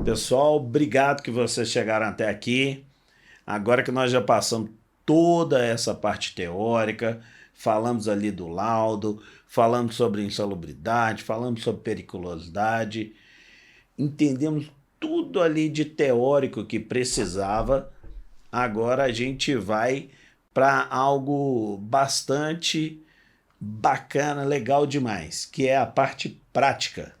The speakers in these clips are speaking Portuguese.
Pessoal, obrigado que vocês chegaram até aqui. Agora que nós já passamos toda essa parte teórica, falamos ali do laudo, falamos sobre insalubridade, falamos sobre periculosidade, entendemos tudo ali de teórico que precisava. Agora a gente vai para algo bastante bacana, legal demais, que é a parte prática.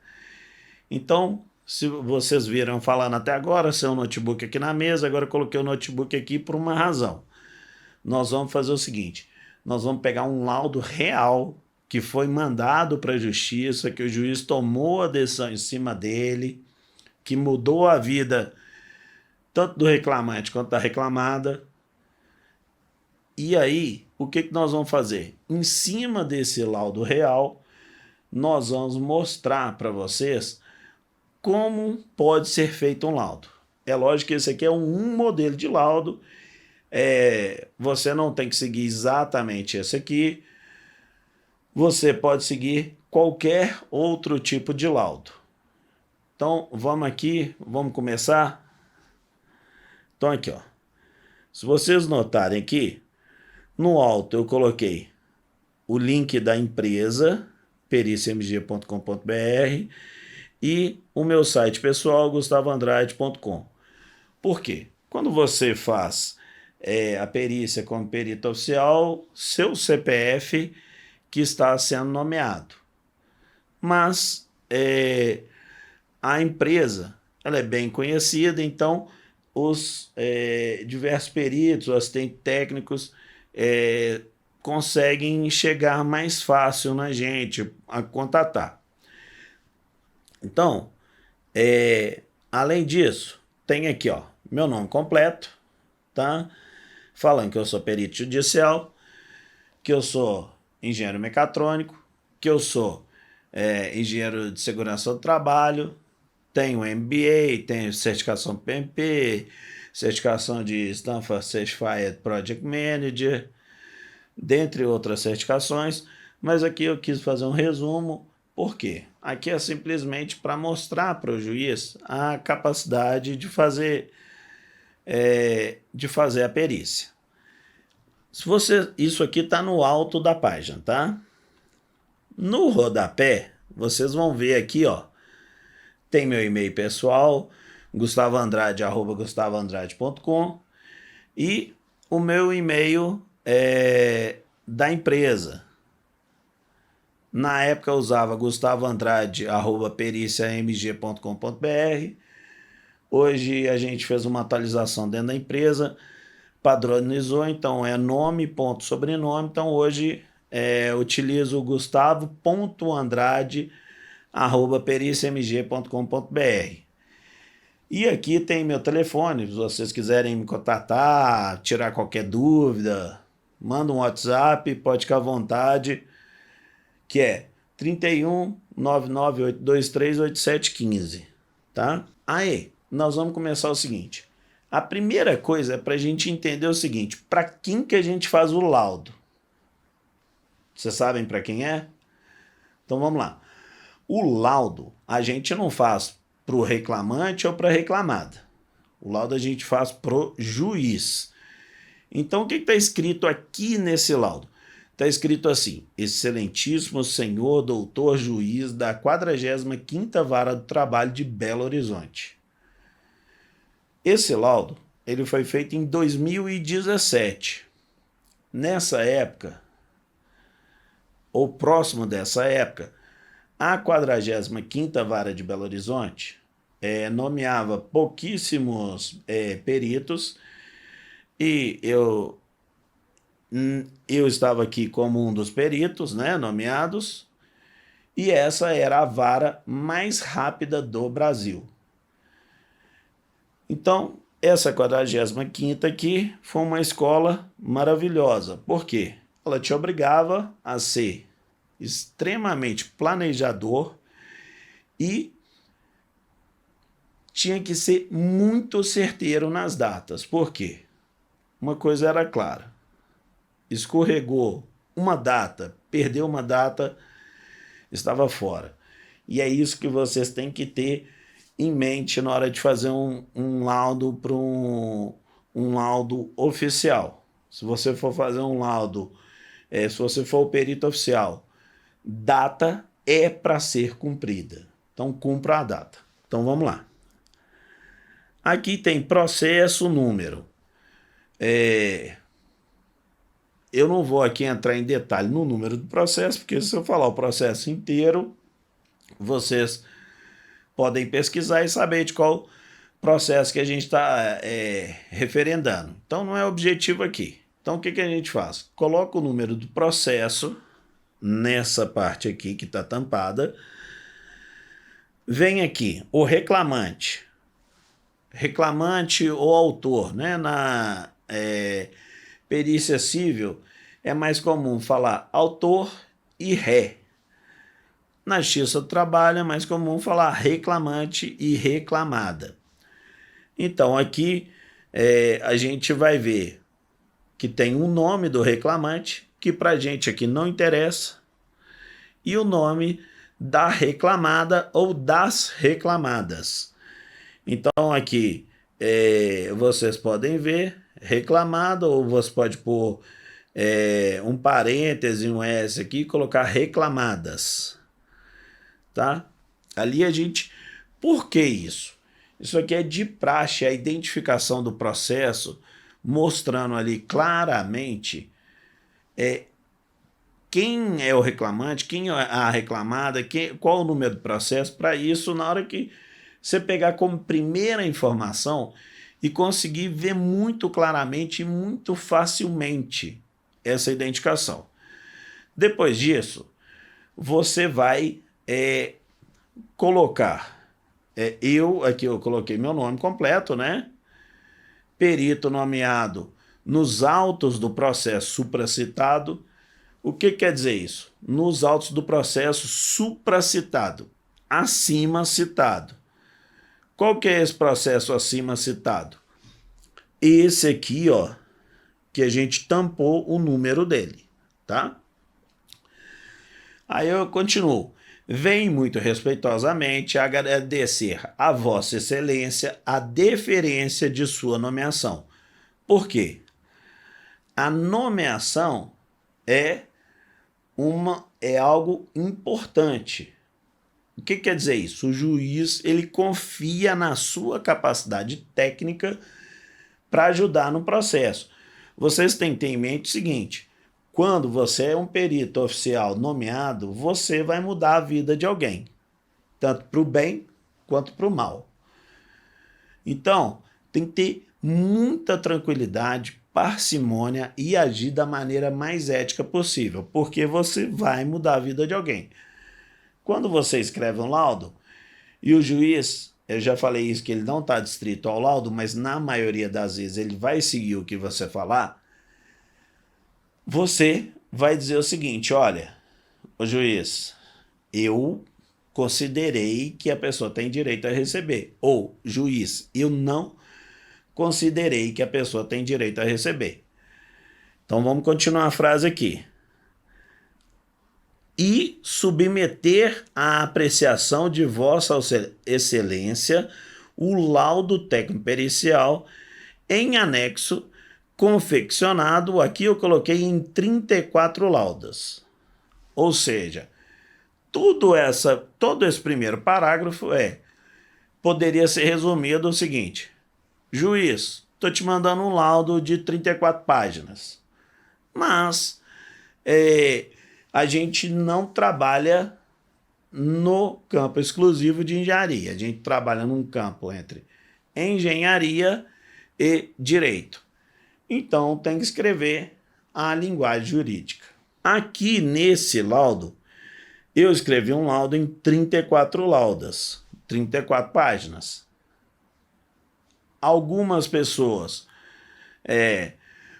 Então, se vocês viram falando até agora, seu notebook aqui na mesa, agora eu coloquei o notebook aqui por uma razão. Nós vamos fazer o seguinte, nós vamos pegar um laudo real que foi mandado para a justiça, que o juiz tomou a decisão em cima dele, que mudou a vida tanto do reclamante quanto da reclamada. E aí, o que nós vamos fazer? Em cima desse laudo real, nós vamos mostrar para vocês como pode ser feito um laudo. É lógico que esse aqui é um modelo de laudo, você não tem que seguir exatamente esse aqui, você pode seguir qualquer outro tipo de laudo. Então, vamos aqui, vamos começar? Então, aqui, ó. Se vocês notarem aqui, no alto eu coloquei o link da empresa, periciamg.com.br, e o meu site pessoal, gustavoandrade.com. Por quê? Quando você faz a perícia como perito oficial, seu CPF que está sendo nomeado. Mas a empresa ela é bem conhecida, então os diversos peritos, os assistentes técnicos conseguem chegar mais fácil na gente a contatar. Então, além disso, tem aqui, ó, meu nome completo, tá? Falando que eu sou perito judicial, que eu sou engenheiro mecatrônico, que eu sou engenheiro de segurança do trabalho, tenho MBA, tenho certificação PMP, certificação de Stanford Certified Project Manager, dentre outras certificações, mas aqui eu quis fazer um resumo. Por quê? Aqui é simplesmente para mostrar para o juiz a capacidade de fazer a perícia. Isso aqui está no alto da página, tá? No rodapé, vocês vão ver aqui, ó, tem meu e-mail pessoal, gustavoandrade@gustavoandrade.com, e o meu e-mail da empresa. Na época eu usava gustavoandrade@periciamg.com.br. Hoje a gente fez uma atualização dentro da empresa, padronizou, então é nome, ponto, sobrenome. Então hoje utilizo gustavo.andrade@periciamg.com.br. E aqui tem meu telefone, se vocês quiserem me contatar, tirar qualquer dúvida, manda um WhatsApp, pode ficar à vontade, que é 31 99823 8715, tá? Aí, nós vamos começar o seguinte. A primeira coisa é para a gente entender o seguinte, para quem que a gente faz o laudo? Vocês sabem para quem é? Então vamos lá. O laudo a gente não faz para o reclamante ou para a reclamada. O laudo a gente faz para o juiz. Então o que está escrito aqui nesse laudo? Está escrito assim: excelentíssimo senhor doutor juiz da 45ª Vara do Trabalho de Belo Horizonte. Esse laudo ele foi feito em 2017. Nessa época, ou próximo dessa época, a 45ª Vara de Belo Horizonte nomeava pouquíssimos peritos, e eu estava aqui como um dos peritos, né, nomeados, e essa era a vara mais rápida do Brasil. Então, essa 45ª aqui foi uma escola maravilhosa. Por quê? Ela te obrigava a ser extremamente planejador e tinha que ser muito certeiro nas datas. Por quê? Uma coisa era clara: escorregou uma data, perdeu uma data, estava fora. E é isso que vocês têm que ter em mente na hora de fazer um laudo para um laudo oficial. Se você for fazer um laudo, se você for o perito oficial, data é para ser cumprida. Então, cumpra a data. Então, vamos lá. Aqui tem processo, número. Eu não vou aqui entrar em detalhe no número do processo, porque se eu falar o processo inteiro, vocês podem pesquisar e saber de qual processo que a gente está referendando. Então, não é objetivo aqui. Então, o que a gente faz? Coloca o número do processo nessa parte aqui que está tampada. Vem aqui o reclamante. Reclamante ou autor, né? Na perícia civil é mais comum falar autor e ré. Na justiça do trabalho é mais comum falar reclamante e reclamada. Então aqui a gente vai ver que tem o nome do reclamante, que para a gente aqui não interessa, e o nome da reclamada ou das reclamadas. Então aqui vocês podem ver reclamada, ou você pode pôr um parêntese, um S aqui e colocar reclamadas. Tá? Ali a gente... Por que isso? Isso aqui é de praxe, a identificação do processo, mostrando ali claramente quem é o reclamante, quem é a reclamada, qual o número do processo. Para isso, na hora que você pegar como primeira informação e conseguir ver muito claramente e muito facilmente essa identificação. Depois disso, você vai colocar, aqui eu coloquei meu nome completo, né? Perito nomeado nos autos do processo supracitado. O que quer dizer isso? Nos autos do processo supracitado, acima citado. Qual que é esse processo acima citado? Esse aqui, ó, que a gente tampou o número dele, tá? Aí eu continuo. Vem muito respeitosamente agradecer a Vossa Excelência a deferência de sua nomeação. Por quê? A nomeação é algo importante. O que quer dizer isso? O juiz ele confia na sua capacidade técnica para ajudar no processo. Vocês têm que ter em mente o seguinte: quando você é um perito oficial nomeado, você vai mudar a vida de alguém, tanto para o bem quanto para o mal. Então, tem que ter muita tranquilidade, parcimônia e agir da maneira mais ética possível, porque você vai mudar a vida de alguém. Quando você escreve um laudo e o juiz, eu já falei isso, que ele não está adstrito ao laudo, mas na maioria das vezes ele vai seguir o que você falar, você vai dizer o seguinte: olha, o juiz, eu considerei que a pessoa tem direito a receber. Ou, juiz, eu não considerei que a pessoa tem direito a receber. Então vamos continuar a frase aqui. E submeter à apreciação de Vossa Excelência o laudo técnico-pericial em anexo confeccionado, aqui eu coloquei em 34 laudas. Ou seja, todo esse primeiro parágrafo poderia ser resumido o seguinte: juiz, estou te mandando um laudo de 34 páginas, mas a gente não trabalha no campo exclusivo de engenharia, a gente trabalha num campo entre engenharia e direito. Então tem que escrever a linguagem jurídica. Aqui nesse laudo, eu escrevi um laudo em 34 laudas, 34 páginas. Algumas pessoas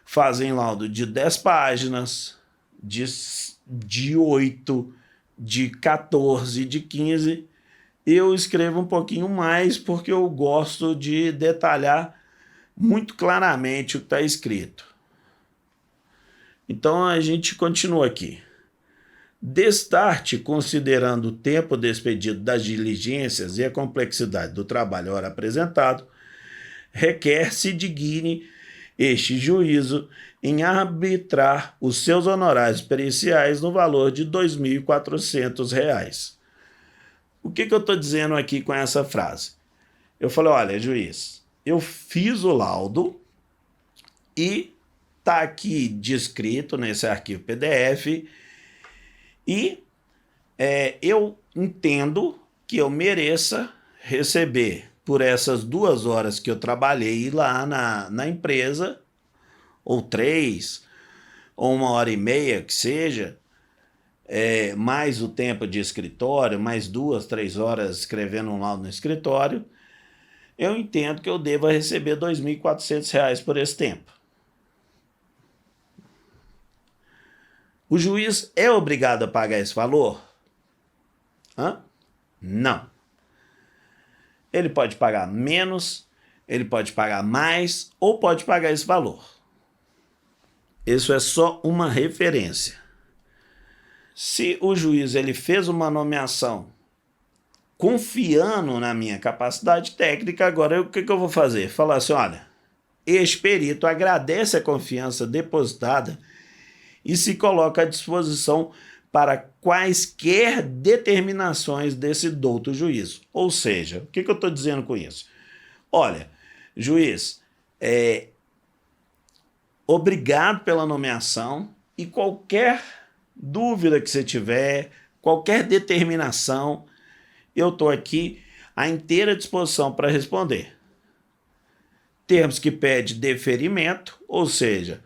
fazem laudo de 10 páginas, de 8, de 14, de 15. Eu escrevo um pouquinho mais porque eu gosto de detalhar muito claramente o que está escrito. Então a gente continua aqui. Destarte, considerando o tempo despedido das diligências e a complexidade do trabalho ora apresentado, requer-se digne este juízo em arbitrar os seus honorários periciais no valor de R$ 2.400. O que eu estou dizendo aqui com essa frase? Eu falei, olha, juiz, eu fiz o laudo e está aqui descrito nesse arquivo PDF e eu entendo que eu mereça receber por essas 2 horas que eu trabalhei lá na empresa, ou 3, ou 1h30 que seja, mais o tempo de escritório, mais 2, 3 horas escrevendo um laudo no escritório, eu entendo que eu devo receber R$ 2.400 por esse tempo. O juiz é obrigado a pagar esse valor? Não. Ele pode pagar menos, ele pode pagar mais ou pode pagar esse valor. Isso é só uma referência. Se o juiz ele fez uma nomeação confiando na minha capacidade técnica, agora o que eu vou fazer? Falar assim, olha, este perito agradece a confiança depositada e se coloca à disposição para quaisquer determinações desse douto juízo. Ou seja, o que eu estou dizendo com isso? Olha, juiz, obrigado pela nomeação e qualquer dúvida que você tiver, qualquer determinação, eu estou aqui à inteira disposição para responder. Termos que pede deferimento, ou seja,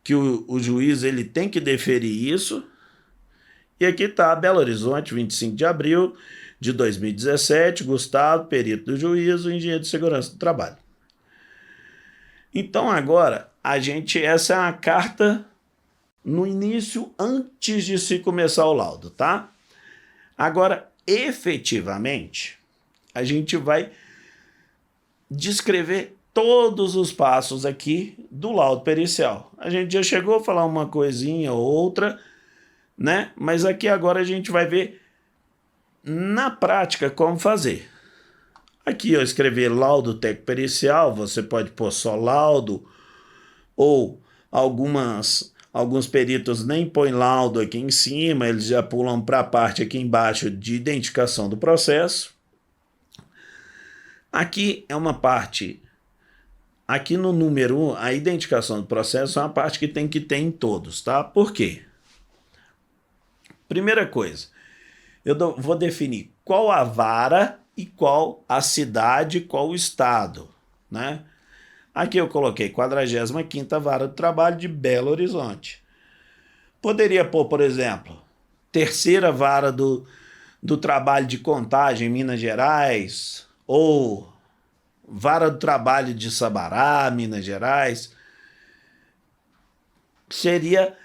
que o juiz ele tem que deferir isso. E aqui está Belo Horizonte, 25 de abril de 2017, Gustavo, perito do juízo, engenheiro de segurança do trabalho. Então agora, essa é uma carta no início, antes de se começar o laudo, tá? Agora, efetivamente, a gente vai descrever todos os passos aqui do laudo pericial. A gente já chegou a falar uma coisinha ou outra, né? Mas aqui agora a gente vai ver na prática como fazer. Aqui eu escrevi laudo técnico pericial, você pode pôr só laudo, ou alguns peritos nem põem laudo aqui em cima, eles já pulam para a parte aqui embaixo de identificação do processo. Aqui é uma parte, aqui no número 1, a identificação do processo é uma parte que tem que ter em todos, tá? Por quê? Primeira coisa, eu vou definir qual a vara e qual a cidade, qual o estado, né? Aqui eu coloquei 45ª Vara do Trabalho de Belo Horizonte. Poderia pôr, por exemplo, 3ª Vara do Trabalho de Contagem, Minas Gerais, ou Vara do Trabalho de Sabará, Minas Gerais. Seria,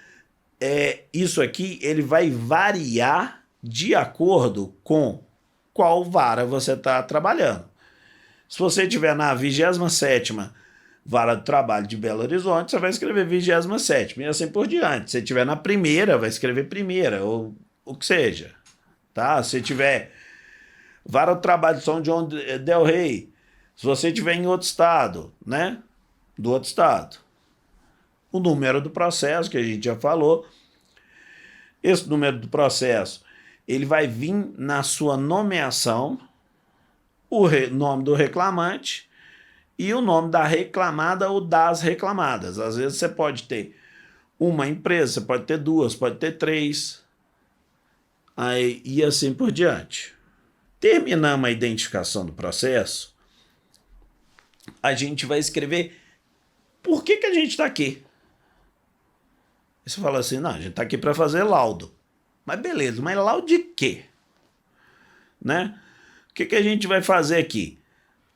isso aqui, ele vai variar de acordo com qual vara você está trabalhando. Se você estiver na 27ª Vara do Trabalho de Belo Horizonte, você vai escrever 27ª e assim por diante. Se estiver na primeira, vai escrever primeira, ou o que seja. Tá? Se tiver Vara do Trabalho de São João del Rei, se você estiver em outro estado, né? Do outro estado. O número do processo, que a gente já falou. Esse número do processo, ele vai vir na sua nomeação, o nome do reclamante e o nome da reclamada ou das reclamadas. Às vezes você pode ter uma empresa, você pode ter 2, pode ter 3, aí, e assim por diante. Terminamos a identificação do processo, a gente vai escrever por que a gente está aqui. Você fala assim, não, a gente está aqui para fazer laudo. Mas beleza, mas laudo de quê? Né? O que a gente vai fazer aqui?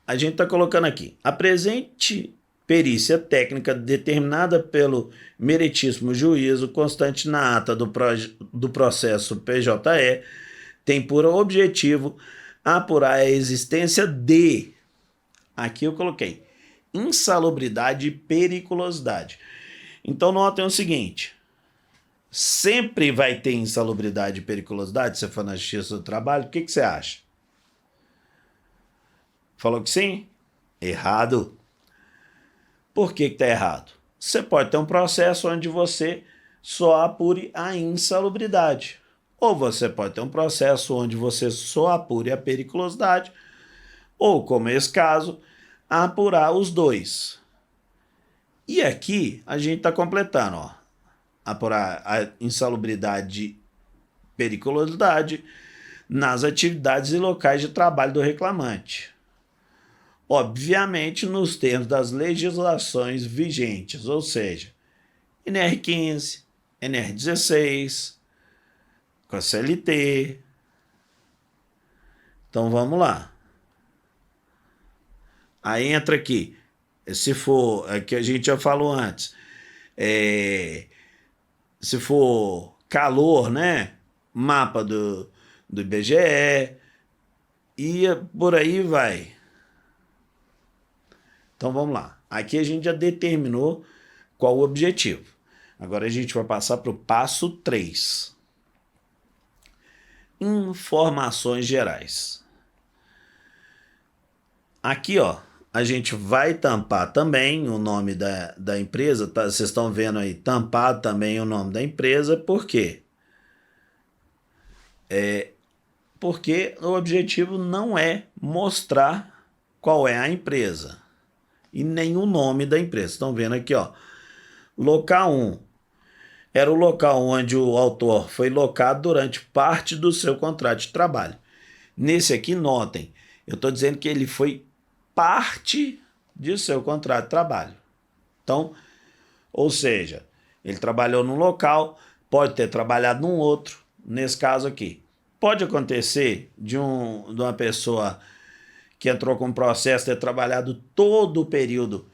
A gente está colocando aqui, a presente perícia técnica determinada pelo meritíssimo juízo constante na ata do processo PJE tem por objetivo apurar a existência de, aqui eu coloquei, insalubridade e periculosidade. Então notem o seguinte, sempre vai ter insalubridade e periculosidade se for na Justiça do Trabalho? O que você acha? Falou que sim? Errado. Por que está errado? Você pode ter um processo onde você só apure a insalubridade. Ou você pode ter um processo onde você só apure a periculosidade, ou, como esse caso, apurar os dois. E aqui a gente está completando, ó, apurar a insalubridade e periculosidade nas atividades e locais de trabalho do reclamante. Obviamente, nos termos das legislações vigentes, ou seja, NR15, NR16, com a CLT. Então vamos lá. Aí entra aqui, se for, é que a gente já falou antes, se for calor, né? Mapa do IBGE, e por aí vai. Então vamos lá. Aqui a gente já determinou qual o objetivo. Agora a gente vai passar para o passo 3. Informações gerais. Aqui, ó, a gente vai tampar também o nome da empresa. Tá? Vocês estão vendo aí, tampado também o nome da empresa. Por quê? Porque o objetivo não é mostrar qual é a empresa e nem o nome da empresa. Estão vendo aqui, ó. Local 1 era o local onde o autor foi locado durante parte do seu contrato de trabalho. Nesse aqui, notem, eu estou dizendo que ele foi parte de seu contrato de trabalho. Então, ou seja, ele trabalhou num local, pode ter trabalhado num outro, nesse caso aqui. Pode acontecer de uma pessoa que entrou com processo ter trabalhado todo o período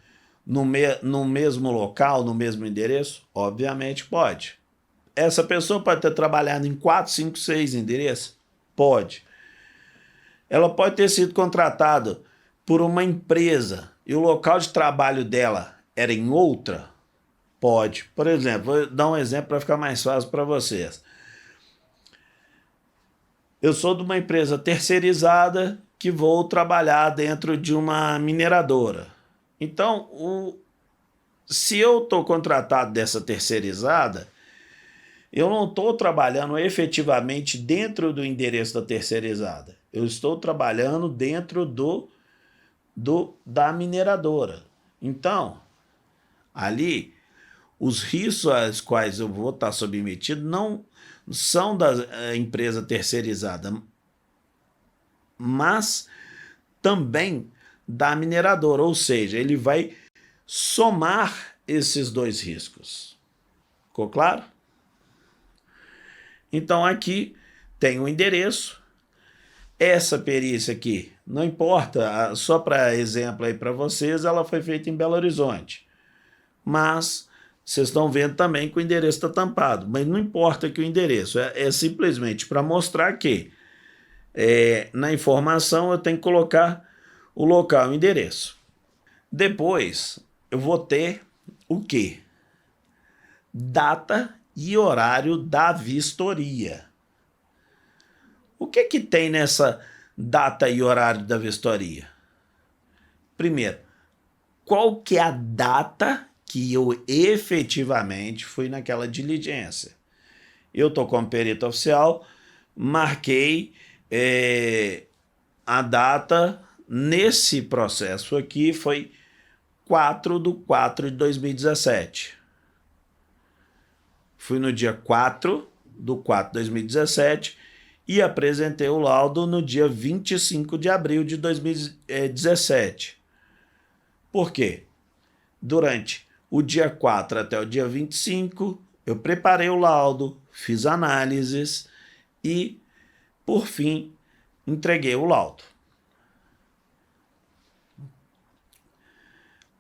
no mesmo local, no mesmo endereço? Obviamente pode. Essa pessoa pode ter trabalhado em 4, 5, 6 endereços? Pode. Ela pode ter sido contratada por uma empresa e o local de trabalho dela era em outra? Pode. Por exemplo, vou dar um exemplo para ficar mais fácil para vocês. Eu sou de uma empresa terceirizada que vou trabalhar dentro de uma mineradora. Então, se eu estou contratado dessa terceirizada, eu não estou trabalhando efetivamente dentro do endereço da terceirizada. Eu estou trabalhando dentro da mineradora. Então, ali, os riscos aos quais eu vou estar submetido não são da empresa terceirizada, mas também da mineradora, ou seja, ele vai somar esses dois riscos. Ficou claro? Então aqui tem o endereço. Essa perícia aqui, não importa, só para exemplo aí para vocês, ela foi feita em Belo Horizonte. Mas vocês estão vendo também que o endereço está tampado. Mas não importa que o endereço, é simplesmente para mostrar que na informação eu tenho que colocar o local e o endereço. Depois eu vou ter o quê? Data e horário da vistoria. O que tem nessa data e horário da vistoria? Primeiro, qual que é a data que eu efetivamente fui naquela diligência? Eu estou como perito oficial, marquei a data nesse processo aqui, foi 4/4/2017. Fui no dia 4/4/2017 e apresentei o laudo no dia 25 de abril de 2017. Por quê? Durante o dia 4 até o dia 25, eu preparei o laudo, fiz análises e, por fim, entreguei o laudo.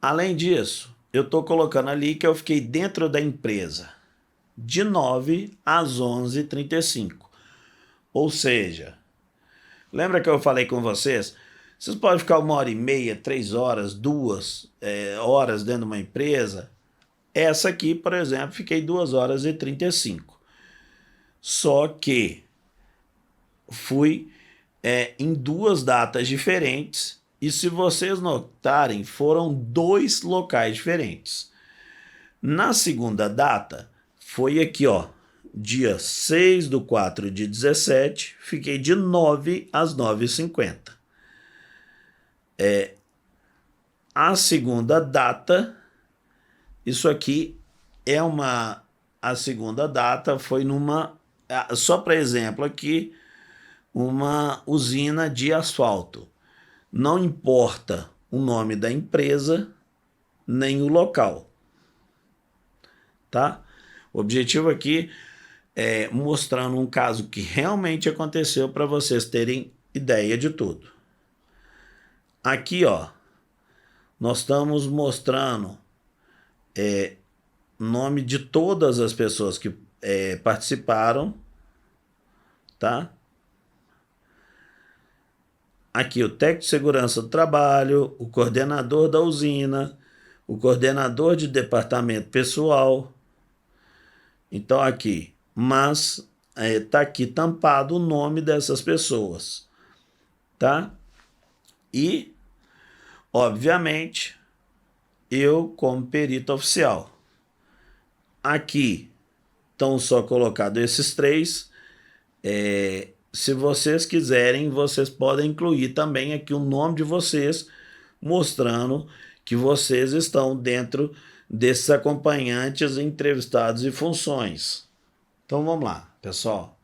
Além disso, eu estou colocando ali que eu fiquei dentro da empresa de 9 às 11h35. Ou seja, lembra que eu falei com vocês? Vocês podem ficar 1h30, 3 horas, 2 horas dentro de uma empresa. Essa aqui, por exemplo, fiquei 2 horas e 35. Só que fui em 2 datas diferentes, e se vocês notarem, foram 2 locais diferentes. Na segunda data, foi aqui, ó, dia 6/4/17, fiquei de 9 às 9h50. A segunda data, isso aqui é uma... A segunda data foi numa... Só para exemplo aqui, uma usina de asfalto. Não importa o nome da empresa, nem o local, tá? O objetivo aqui é mostrando um caso que realmente aconteceu para vocês terem ideia de tudo. Aqui, ó, nós estamos mostrando nome de todas as pessoas que participaram, tá? Aqui o técnico de segurança do trabalho, o coordenador da usina, o coordenador de departamento pessoal. Então aqui, mas tá aqui tampado o nome dessas pessoas, tá? E, obviamente, eu como perito oficial. Aqui estão só colocados esses 3. Se vocês quiserem, vocês podem incluir também aqui o nome de vocês, mostrando que vocês estão dentro desses acompanhantes, entrevistados e funções. Então vamos lá, pessoal.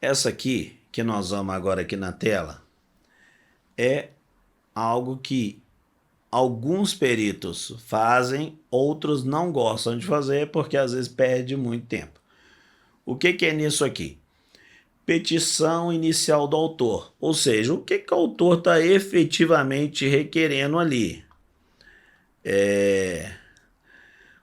Essa aqui, que nós vamos agora aqui na tela, é algo que alguns peritos fazem, outros não gostam de fazer, porque às vezes perde muito tempo. O que é nisso aqui? Petição inicial do autor, ou seja, o que o autor está efetivamente requerendo ali.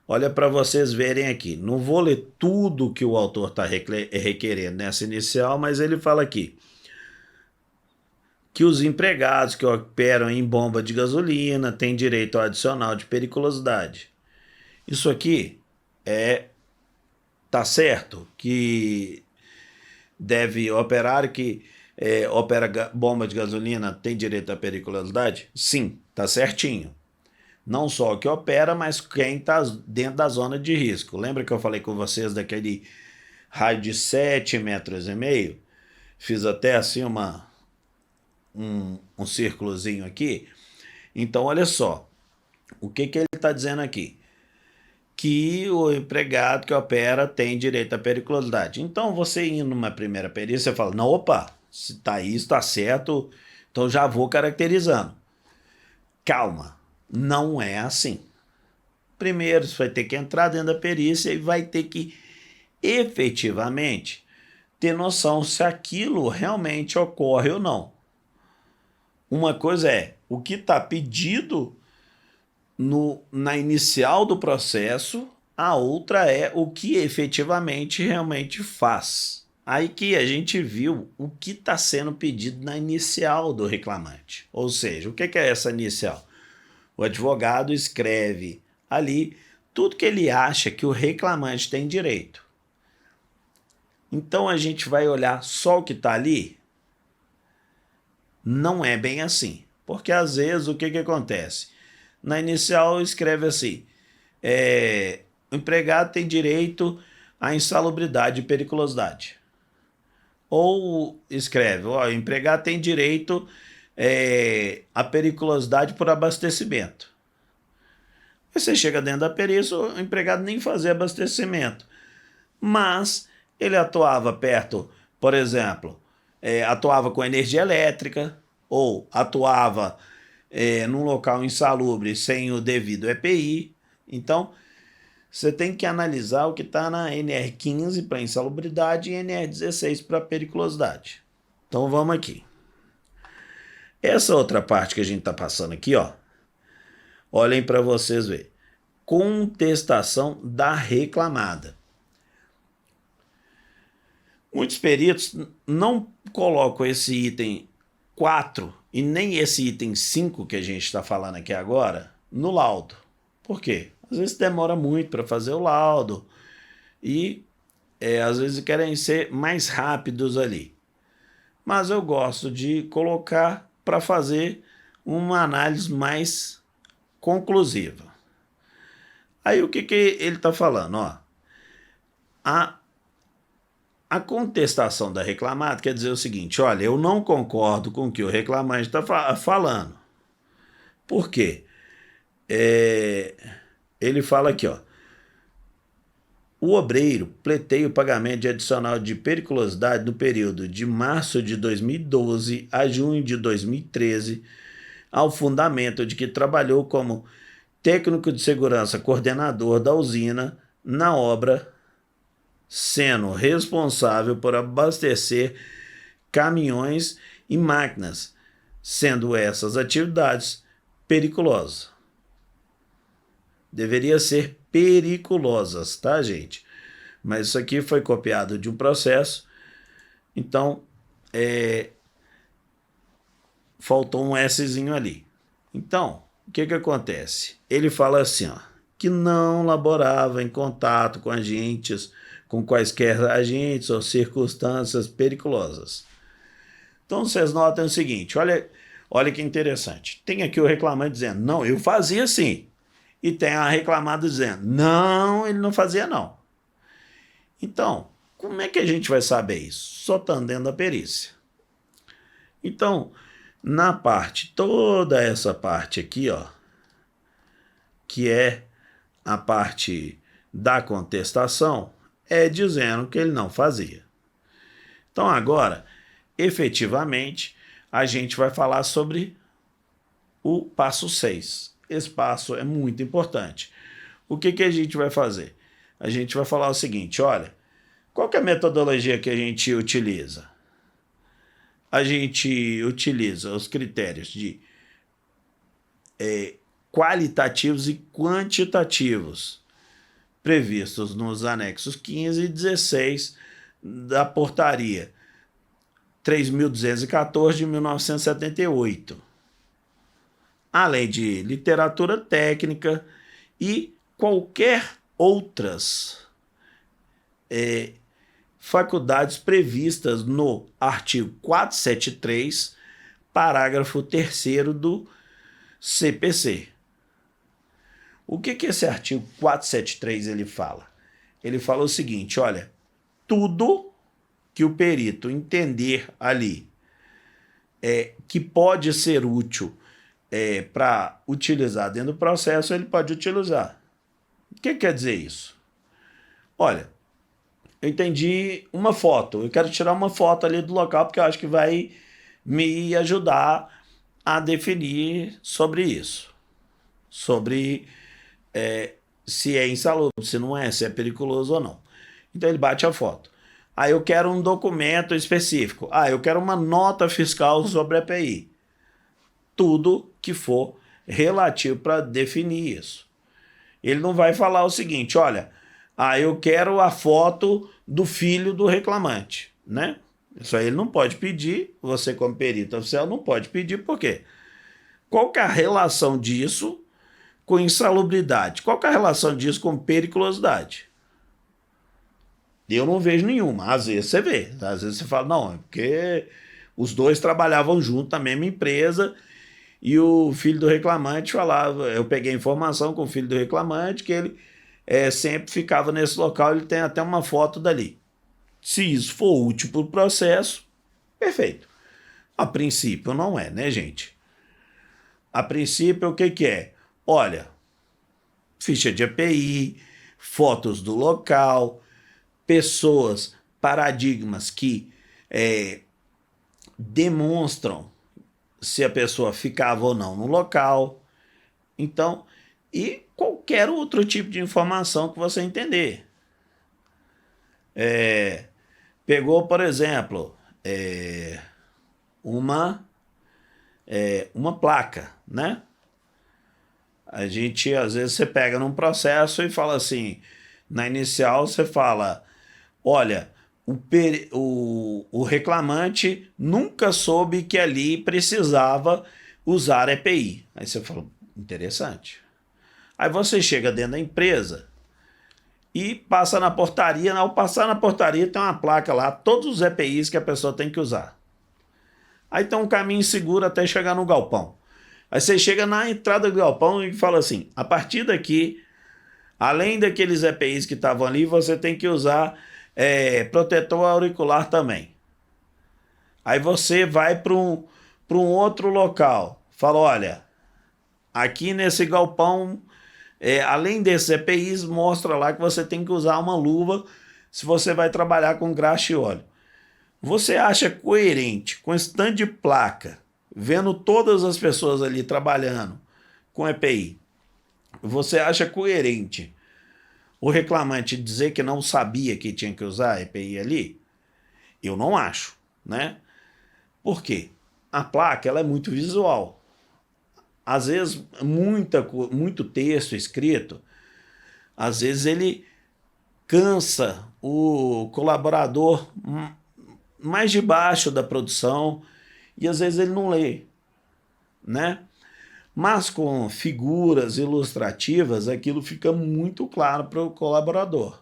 Olha para vocês verem aqui, não vou ler tudo que o autor está requerendo nessa inicial, mas ele fala aqui que os empregados que operam em bomba de gasolina têm direito ao adicional de periculosidade. Isso aqui tá certo que deve operar que opera bomba de gasolina tem direito à periculosidade? Sim, tá certinho. Não só que opera, mas quem está dentro da zona de risco. Lembra que eu falei com vocês daquele raio de 7,5 metros? Fiz até assim um círculozinho aqui. Então, olha só. O que ele está dizendo aqui? Que o empregado que opera tem direito à periculosidade. Então, você indo numa primeira perícia, você fala, não, opa, se tá isso, está certo, então já vou caracterizando. Calma, não é assim. Primeiro, você vai ter que entrar dentro da perícia e vai ter que efetivamente ter noção se aquilo realmente ocorre ou não. Uma coisa é o que está pedido na inicial do processo, a outra é o que efetivamente realmente faz. Aí que a gente viu o que está sendo pedido na inicial do reclamante. Ou seja, o que é essa inicial? O advogado escreve ali tudo que ele acha que o reclamante tem direito. Então a gente vai olhar só o que está ali? Não é bem assim. Porque às vezes o que acontece? Na inicial escreve assim, o empregado tem direito à insalubridade e periculosidade. Ou escreve, o empregado tem direito à periculosidade por abastecimento. Aí você chega dentro da perícia, o empregado nem fazia abastecimento. Mas ele atuava perto, por exemplo, atuava com energia elétrica, ou atuava num local insalubre sem o devido EPI. Então, você tem que analisar o que está na NR15 para insalubridade e NR16 para periculosidade. Então, vamos aqui. Essa outra parte que a gente está passando aqui, ó, olhem para vocês verem. Contestação da reclamada. Muitos peritos não colocam esse item 4 e nem esse item 5 que a gente está falando aqui agora no laudo. Por quê? Às vezes demora muito para fazer o laudo e às vezes querem ser mais rápidos ali. Mas eu gosto de colocar para fazer uma análise mais conclusiva. Aí o que ele está falando? Ó, a contestação da reclamada quer dizer o seguinte: olha, eu não concordo com o que o reclamante está falando. Por quê? Ele fala aqui, ó. O obreiro pleiteia o pagamento de adicional de periculosidade no período de março de 2012 a junho de 2013, ao fundamento de que trabalhou como técnico de segurança coordenador da usina na obra, sendo responsável por abastecer caminhões e máquinas, sendo essas atividades perigosas. Deveria ser periculosas, tá, gente? Mas isso aqui foi copiado de um processo, então faltou um Szinho ali. Então, o que acontece? Ele fala assim, ó, que não laborava em contato com agentes, com quaisquer agentes ou circunstâncias periculosas. Então, vocês notam o seguinte, olha que interessante. Tem aqui o reclamante dizendo, não, eu fazia sim. E tem a reclamada dizendo, não, ele não fazia não. Então, como é que a gente vai saber isso? Só estando dentro da perícia. Então, na parte, toda essa parte aqui, ó, que é a parte da contestação, é dizendo que ele não fazia. Então, agora, efetivamente, a gente vai falar sobre o passo 6. Esse passo é muito importante. O que a gente vai fazer? A gente vai falar o seguinte, olha, qual que é a metodologia que a gente utiliza? A gente utiliza os critérios de qualitativos e quantitativos previstos nos anexos 15 e 16 da portaria 3.214 de 1978. Além de literatura técnica e qualquer outras faculdades previstas no artigo 473, parágrafo 3º do CPC. O que esse artigo 473 ele fala? Ele fala o seguinte, olha, tudo que o perito entender ali que pode ser útil para utilizar dentro do processo, ele pode utilizar. O que quer dizer isso? Olha, eu entendi uma foto, eu quero tirar uma foto ali do local porque eu acho que vai me ajudar a definir sobre isso. Sobre se é insalubre, se não é, se é periculoso ou não. Então ele bate a foto. Aí eu quero um documento específico. Eu quero uma nota fiscal sobre a EPI. Tudo que for relativo para definir isso. Ele não vai falar o seguinte, olha, eu quero a foto do filho do reclamante, né? Isso aí ele não pode pedir, você como perito oficial não pode pedir, por quê? Qual que é a relação disso com insalubridade? Qual que é a relação disso com periculosidade? Eu não vejo nenhuma. Às vezes você vê, às vezes você fala, não, é porque os dois trabalhavam junto na mesma empresa e o filho do reclamante falava, eu peguei informação com o filho do reclamante que ele sempre ficava nesse local, ele tem até uma foto dali. Se isso for útil para o processo, perfeito. A princípio não é, né, gente? A princípio o que é? Olha, ficha de API, fotos do local, pessoas, paradigmas que demonstram se a pessoa ficava ou não no local. Então, e qualquer outro tipo de informação que você entender. Pegou, por exemplo, uma placa, né? A gente, às vezes, você pega num processo e fala assim, na inicial você fala, olha, o reclamante nunca soube que ali precisava usar EPI. Aí você fala, interessante. Aí você chega dentro da empresa e passa na portaria. Ao passar na portaria tem uma placa lá, todos os EPIs que a pessoa tem que usar. Aí tem um caminho seguro até chegar no galpão. Aí você chega na entrada do galpão e fala assim, a partir daqui, além daqueles EPIs que estavam ali, você tem que usar protetor auricular também. Aí você vai para um outro local. Fala, olha, aqui nesse galpão, além desses EPIs, mostra lá que você tem que usar uma luva se você vai trabalhar com graxa e óleo. Você acha coerente, com esse tanto de placa, vendo todas as pessoas ali trabalhando com EPI, você acha coerente o reclamante dizer que não sabia que tinha que usar EPI ali? Eu não acho, né? Por quê? A placa ela é muito visual. Às vezes, muito texto escrito, às vezes ele cansa o colaborador mais de baixo da produção e às vezes ele não lê, né? Mas com figuras ilustrativas, aquilo fica muito claro para o colaborador.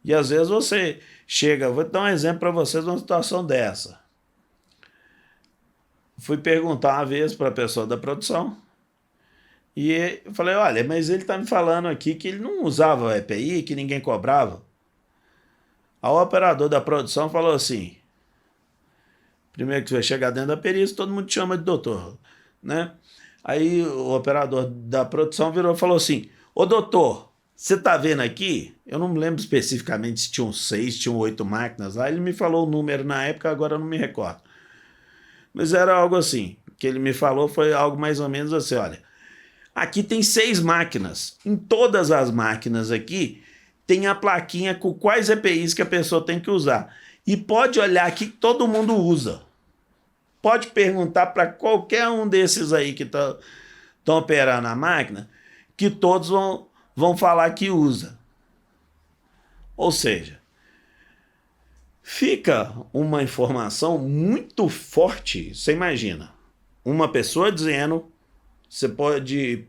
E às vezes você chega, vou dar um exemplo para vocês de uma situação dessa. Fui perguntar uma vez para a pessoa da produção e eu falei, olha, mas ele está me falando aqui que ele não usava o EPI, que ninguém cobrava. Aí o operador da produção falou assim, primeiro que você vai chegar dentro da perícia, todo mundo te chama de doutor, né? Aí o operador da produção virou e falou assim, ô doutor, você está vendo aqui? Eu não me lembro especificamente se tinham 6, tinham 8 máquinas lá, ele me falou o número na época, agora eu não me recordo. Mas era algo assim, o que ele me falou foi algo mais ou menos assim, olha, aqui tem 6 máquinas, em todas as máquinas aqui, tem a plaquinha com quais EPIs que a pessoa tem que usar. E pode olhar aqui que todo mundo usa. Pode perguntar para qualquer um desses aí que estão operando a máquina, que todos vão falar que usa. Ou seja, fica uma informação muito forte. Você imagina, uma pessoa dizendo, você pode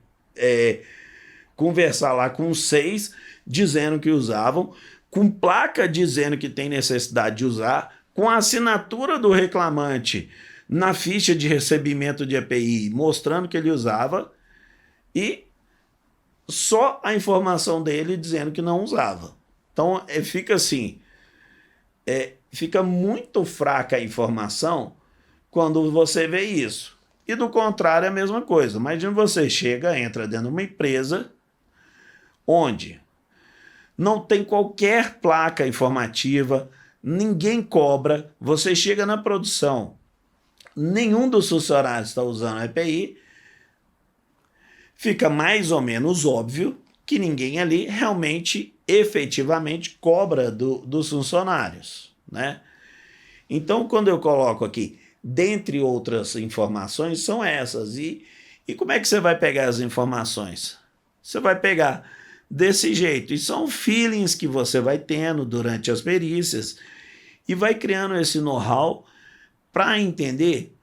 conversar lá com 6 dizendo que usavam, com placa dizendo que tem necessidade de usar, com a assinatura do reclamante na ficha de recebimento de EPI mostrando que ele usava e só a informação dele dizendo que não usava. Então fica assim, fica muito fraca a informação quando você vê isso. E do contrário é a mesma coisa. Imagina você chega, entra dentro de uma empresa onde não tem qualquer placa informativa, ninguém cobra, você chega na produção, nenhum dos funcionários está usando EPI, fica mais ou menos óbvio que ninguém ali realmente, efetivamente, cobra dos funcionários, né? Então, quando eu coloco aqui, dentre outras informações, são essas. E como é que você vai pegar as informações? Você vai pegar desse jeito. E são feelings que você vai tendo durante as perícias e vai criando esse know-how para entender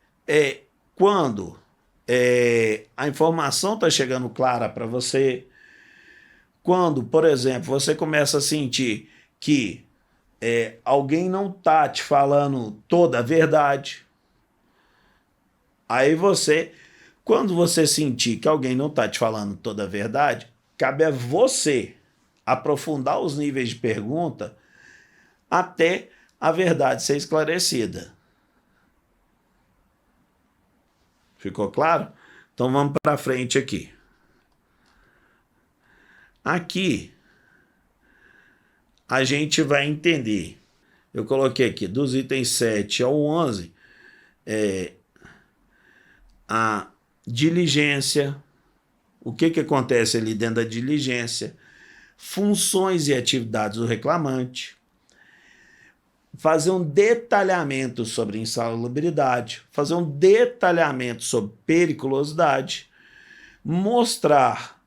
quando a informação está chegando clara para você, quando, por exemplo, você começa a sentir que alguém não está te falando toda a verdade. Aí você, quando você sentir que alguém não está te falando toda a verdade, cabe a você aprofundar os níveis de pergunta até a verdade ser esclarecida. Ficou claro? Então vamos para frente aqui. Aqui a gente vai entender. Eu coloquei aqui dos itens 7 ao 11, a diligência, o que acontece ali dentro da diligência, funções e atividades do reclamante, fazer um detalhamento sobre insalubridade, fazer um detalhamento sobre periculosidade, mostrar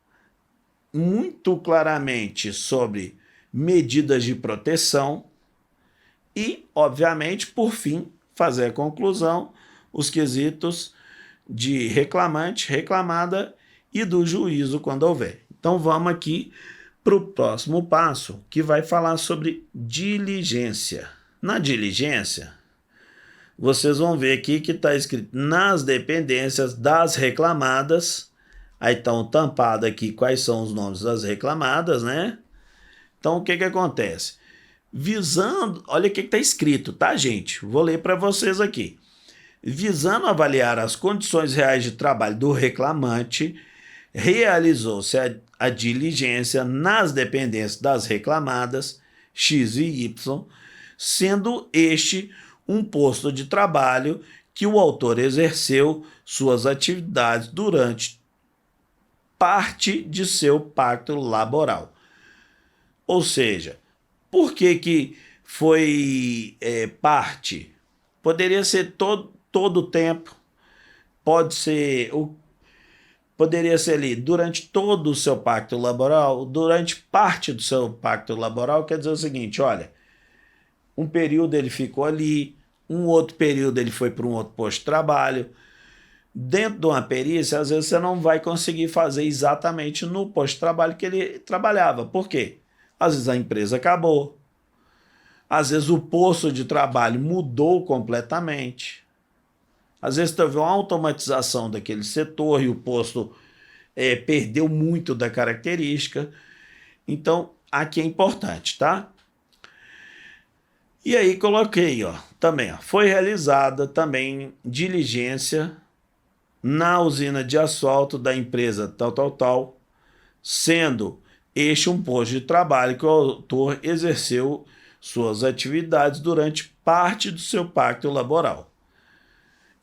muito claramente sobre medidas de proteção e, obviamente, por fim, fazer a conclusão, os quesitos de reclamante, reclamada e do juízo quando houver. Então vamos aqui para o próximo passo, que vai falar sobre diligência. Na diligência, vocês vão ver aqui que está escrito nas dependências das reclamadas. Aí estão tampado aqui quais são os nomes das reclamadas, né? Então o que acontece? Visando, olha o que está escrito, tá, gente? Vou ler para vocês aqui. Visando avaliar as condições reais de trabalho do reclamante, realizou-se a diligência nas dependências das reclamadas X e Y, sendo este um posto de trabalho que o autor exerceu suas atividades durante parte de seu pacto laboral. Ou seja, por que foi parte? Poderia ser todo o tempo, poderia ser ali durante todo o seu pacto laboral, durante parte do seu pacto laboral, quer dizer o seguinte, olha, um período ele ficou ali, um outro período ele foi para um outro posto de trabalho. Dentro de uma perícia, às vezes você não vai conseguir fazer exatamente no posto de trabalho que ele trabalhava. Por quê? Às vezes a empresa acabou, às vezes o posto de trabalho mudou completamente, às vezes teve uma automatização daquele setor e o posto perdeu muito da característica. Então, aqui é importante, tá? E aí coloquei, ó, também, ó, foi realizada também diligência na usina de asfalto da empresa tal, sendo este um posto de trabalho que o autor exerceu suas atividades durante parte do seu pacto laboral.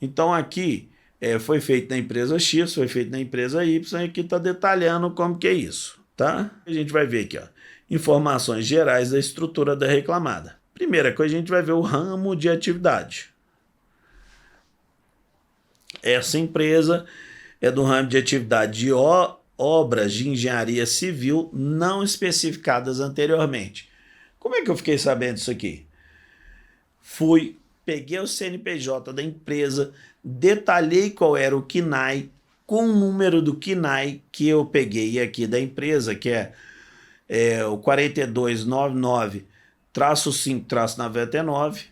Então aqui foi feito na empresa X, foi feito na empresa Y, e aqui está detalhando como que é isso, tá? A gente vai ver aqui, ó, informações gerais da estrutura da reclamada. Primeira coisa, a gente vai ver o ramo de atividade. Essa empresa é do ramo de atividade de obras de engenharia civil não especificadas anteriormente. Como é que eu fiquei sabendo disso aqui? Peguei o CNPJ da empresa, detalhei qual era o KNAI, com o número do KNAI que eu peguei aqui da empresa, que é o 4299-5-99,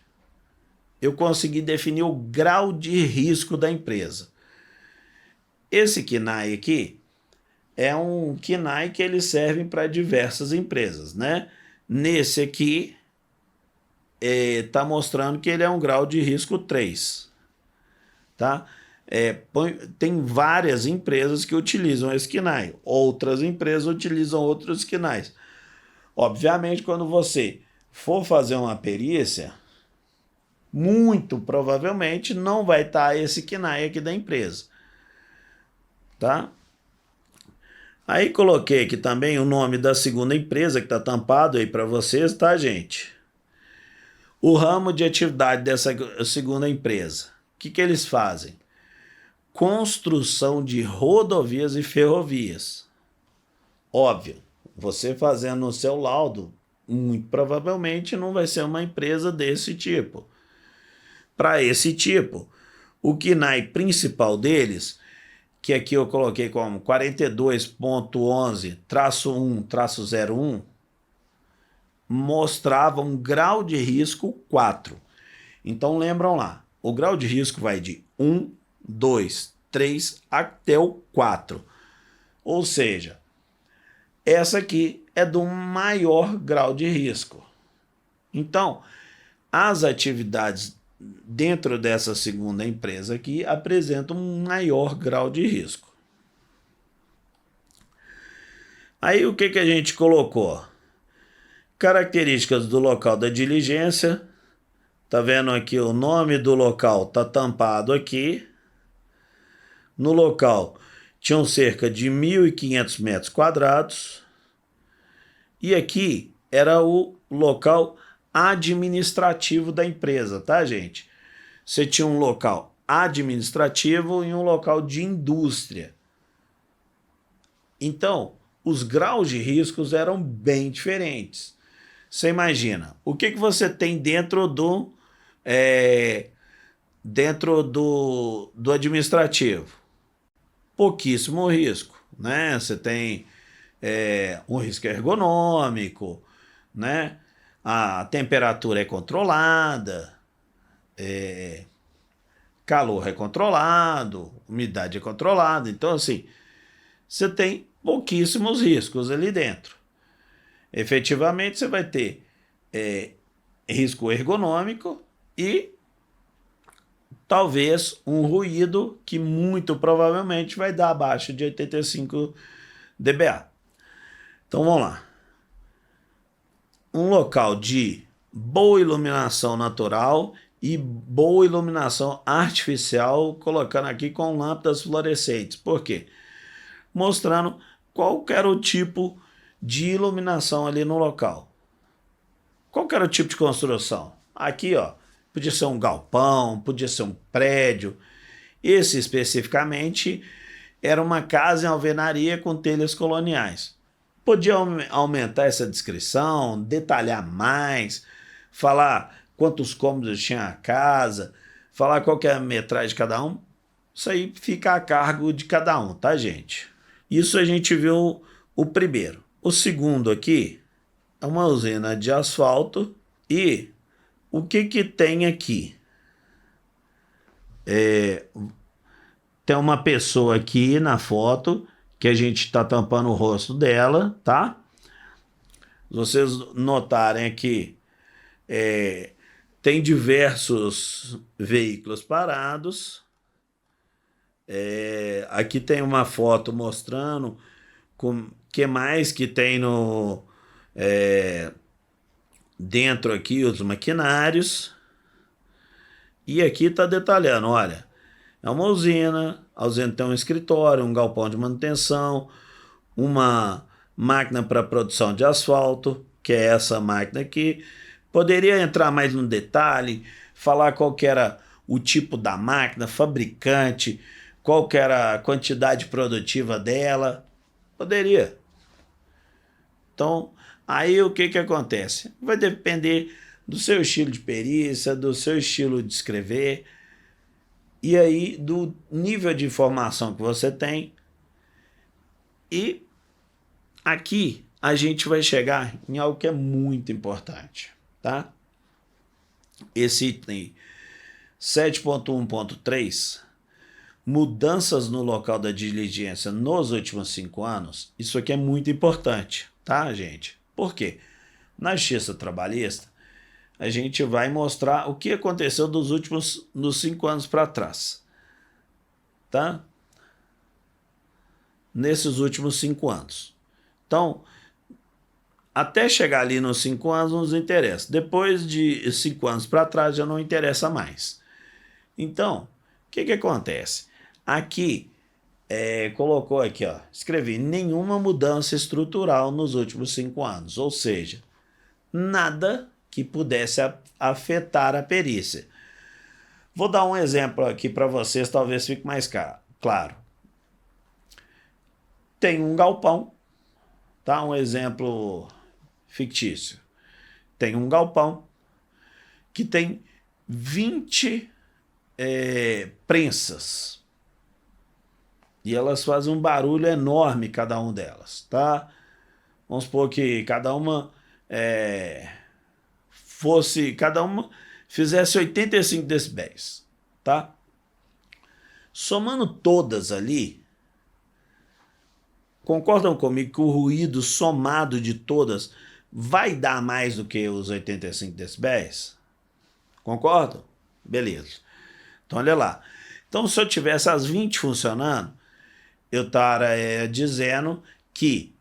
eu consegui definir o grau de risco da empresa. Esse KNAI aqui é um KNAI que ele serve para diversas empresas, né? Nesse aqui, está mostrando que ele é um grau de risco 3, tá? Tem várias empresas que utilizam esse KNAI, outras empresas utilizam outros KNAIs. Obviamente, quando você for fazer uma perícia, muito provavelmente não vai estar esse KNAI aqui da empresa, tá? Aí coloquei aqui também o nome da segunda empresa que está tampado aí para vocês, tá, gente? O ramo de atividade dessa segunda empresa, o que eles fazem? Construção de rodovias e ferrovias. Óbvio, você fazendo o seu laudo, muito provavelmente não vai ser uma empresa desse tipo. Para esse tipo, o KNAI principal deles, que aqui eu coloquei como 42.11-1-01, mostrava um grau de risco 4. Então lembram lá, o grau de risco vai de 1, 2, 3 até o 4. Ou seja, essa aqui é do maior grau de risco. Então, as atividades dentro dessa segunda empresa aqui apresentam um maior grau de risco. Aí o que a gente colocou? Características do local da diligência. Tá vendo aqui o nome do local tá tampado aqui. No local tinham cerca de 1.500 metros quadrados. E aqui era o local administrativo da empresa, tá, gente? Você tinha um local administrativo e um local de indústria. Então, os graus de riscos eram bem diferentes. Você imagina, o que você tem dentro do administrativo? Pouquíssimo risco. né? Você tem um risco ergonômico, né? A temperatura é controlada, calor é controlado, umidade é controlada. Então, assim, você tem pouquíssimos riscos ali dentro. Efetivamente, você vai ter risco ergonômico e talvez um ruído que muito provavelmente vai dar abaixo de 85 dBA. Então vamos lá. Um local de boa iluminação natural e boa iluminação artificial, colocando aqui com lâmpadas fluorescentes. Por quê? Mostrando qual era o tipo de iluminação ali no local. Qual era o tipo de construção? Aqui, ó, podia ser um galpão, podia ser um prédio. Esse especificamente era uma casa em alvenaria com telhas coloniais. Podia aumentar essa descrição, detalhar mais, falar quantos cômodos tinha a casa, falar qual que é a metragem de cada um. Isso aí fica a cargo de cada um, tá, gente? Isso a gente viu o primeiro. O segundo aqui é uma usina de asfalto e o que que tem aqui? Tem uma pessoa aqui na foto que a gente está tampando o rosto dela, tá? Se vocês notarem aqui, tem diversos veículos parados. Aqui tem uma foto mostrando o que mais que tem no dentro aqui os maquinários. E aqui está detalhando, olha, é uma usina, a usina tem um escritório, um galpão de manutenção, uma máquina para produção de asfalto, que é essa máquina aqui. Poderia entrar mais no detalhe, falar qual que era o tipo da máquina, fabricante, qual que era a quantidade produtiva dela. Poderia. Então, aí o que que acontece? Vai depender do seu estilo de perícia, do seu estilo de escrever, e aí do nível de informação que você tem. E aqui a gente vai chegar em algo que é muito importante, tá? Esse item 7.1.3, mudanças no local da diligência nos últimos 5 anos, isso aqui é muito importante, tá, gente? Por quê? Na justiça trabalhista, a gente vai mostrar o que aconteceu nos 5 anos para trás, tá? Nesses últimos 5 anos. Então, até chegar ali nos 5 anos nos interessa. Depois de 5 anos para trás já não interessa mais. Então, o que que acontece? Aqui, colocou aqui, ó, escrevi nenhuma mudança estrutural nos últimos 5 anos, ou seja, nada que pudesse afetar a perícia. Vou dar um exemplo aqui para vocês, talvez fique mais claro. Tem um galpão, tá? Um exemplo fictício. Tem um galpão que tem 20 prensas. E elas fazem um barulho enorme, cada uma delas, tá? Vamos supor que cada uma fizesse 85 decibéis, tá? Somando todas ali, concordam comigo que o ruído somado de todas vai dar mais do que os 85 decibéis? Concordam? Beleza. Então, olha lá. Então, se eu tivesse as 20 funcionando, eu estaria dizendo que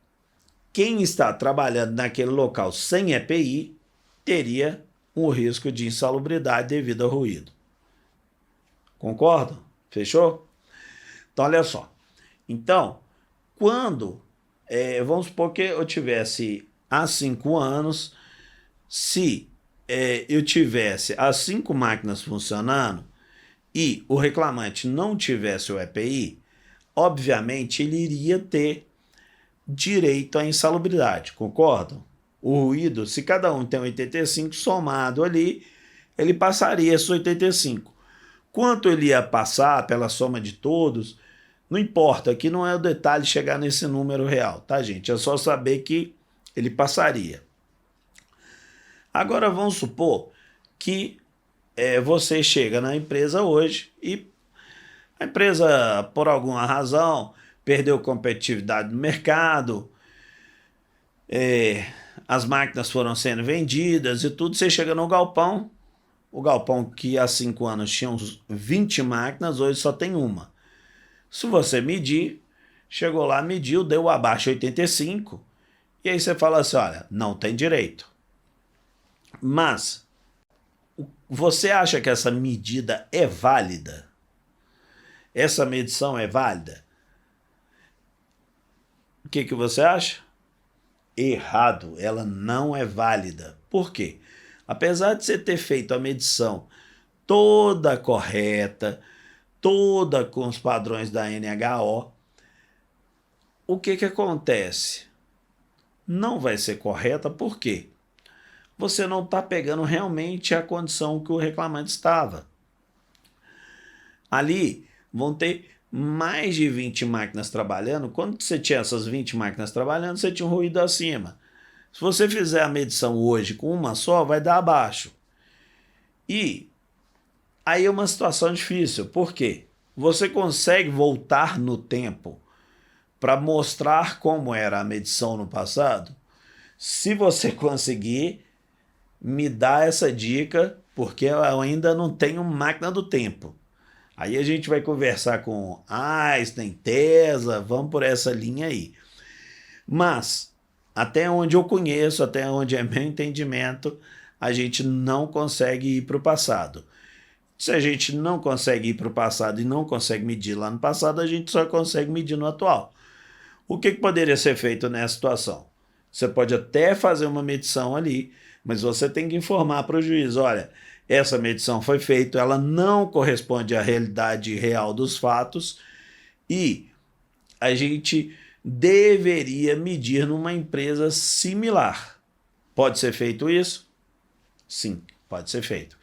quem está trabalhando naquele local sem EPI teria um risco de insalubridade devido ao ruído. Concordam? Fechou? Então, olha só. Então, quando, vamos supor que eu tivesse há 5 anos, se eu tivesse as 5 máquinas funcionando e o reclamante não tivesse o EPI, obviamente ele iria ter direito à insalubridade, concordam? O ruído, se cada um tem 85 somado ali, ele passaria esses 85. Quanto ele ia passar pela soma de todos, Não importa, aqui não é o detalhe chegar nesse número real, tá, gente? É só saber que ele passaria. Agora vamos supor que você chega na empresa hoje e a empresa, por alguma razão, perdeu competitividade no mercado, as máquinas foram sendo vendidas e tudo. Você chega no galpão, o galpão que há 5 anos tinha uns 20 máquinas, hoje só tem uma. Se você medir, chegou lá, mediu, deu abaixo 85, e aí você fala assim, olha, não tem direito. Mas, você acha que essa medida é válida? Essa medição é válida? O que você acha? Errado, ela não é válida. Por quê? Apesar de você ter feito a medição toda correta, toda com os padrões da NHO, o que acontece? Não vai ser correta, por quê? Você não está pegando realmente a condição que o reclamante estava. Ali vão ter mais de 20 máquinas trabalhando. Quando você tinha essas 20 máquinas trabalhando, você tinha um ruído acima. Se você fizer a medição hoje com uma só, vai dar abaixo. E aí é uma situação difícil. Por quê? Você consegue voltar no tempo para mostrar como era a medição no passado? Se você conseguir, me dá essa dica, porque eu ainda não tenho máquina do tempo. Aí a gente vai conversar com Einstein, Tesla, vamos por essa linha aí. Mas, até onde eu conheço, até onde é meu entendimento, a gente não consegue ir para o passado. Se a gente não consegue ir para o passado e não consegue medir lá no passado, a gente só consegue medir no atual. O que poderia ser feito nessa situação? Você pode até fazer uma medição ali, mas você tem que informar para o juiz, olha, essa medição foi feita, ela não corresponde à realidade real dos fatos e a gente deveria medir numa empresa similar. Pode ser feito isso? Sim, pode ser feito.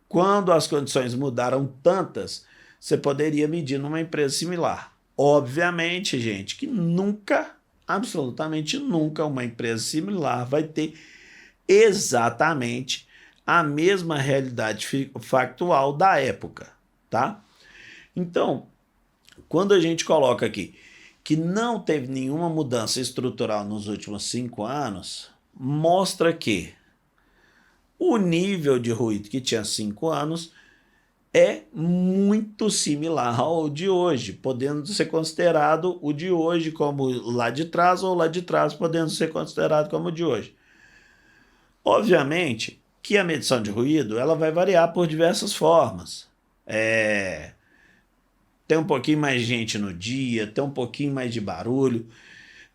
Quando as condições mudaram tantas, você poderia medir numa empresa similar. Obviamente, gente, que nunca, absolutamente nunca, uma empresa similar vai ter exatamente a mesma realidade factual da época, tá? Então, quando a gente coloca aqui que não teve nenhuma mudança estrutural nos últimos 5 anos, mostra que o nível de ruído que tinha 5 anos é muito similar ao de hoje, podendo ser considerado o de hoje como lá de trás ou lá de trás podendo ser considerado como o de hoje. Obviamente que a medição de ruído ela vai variar por diversas formas. Tem um pouquinho mais de gente no dia, tem um pouquinho mais de barulho.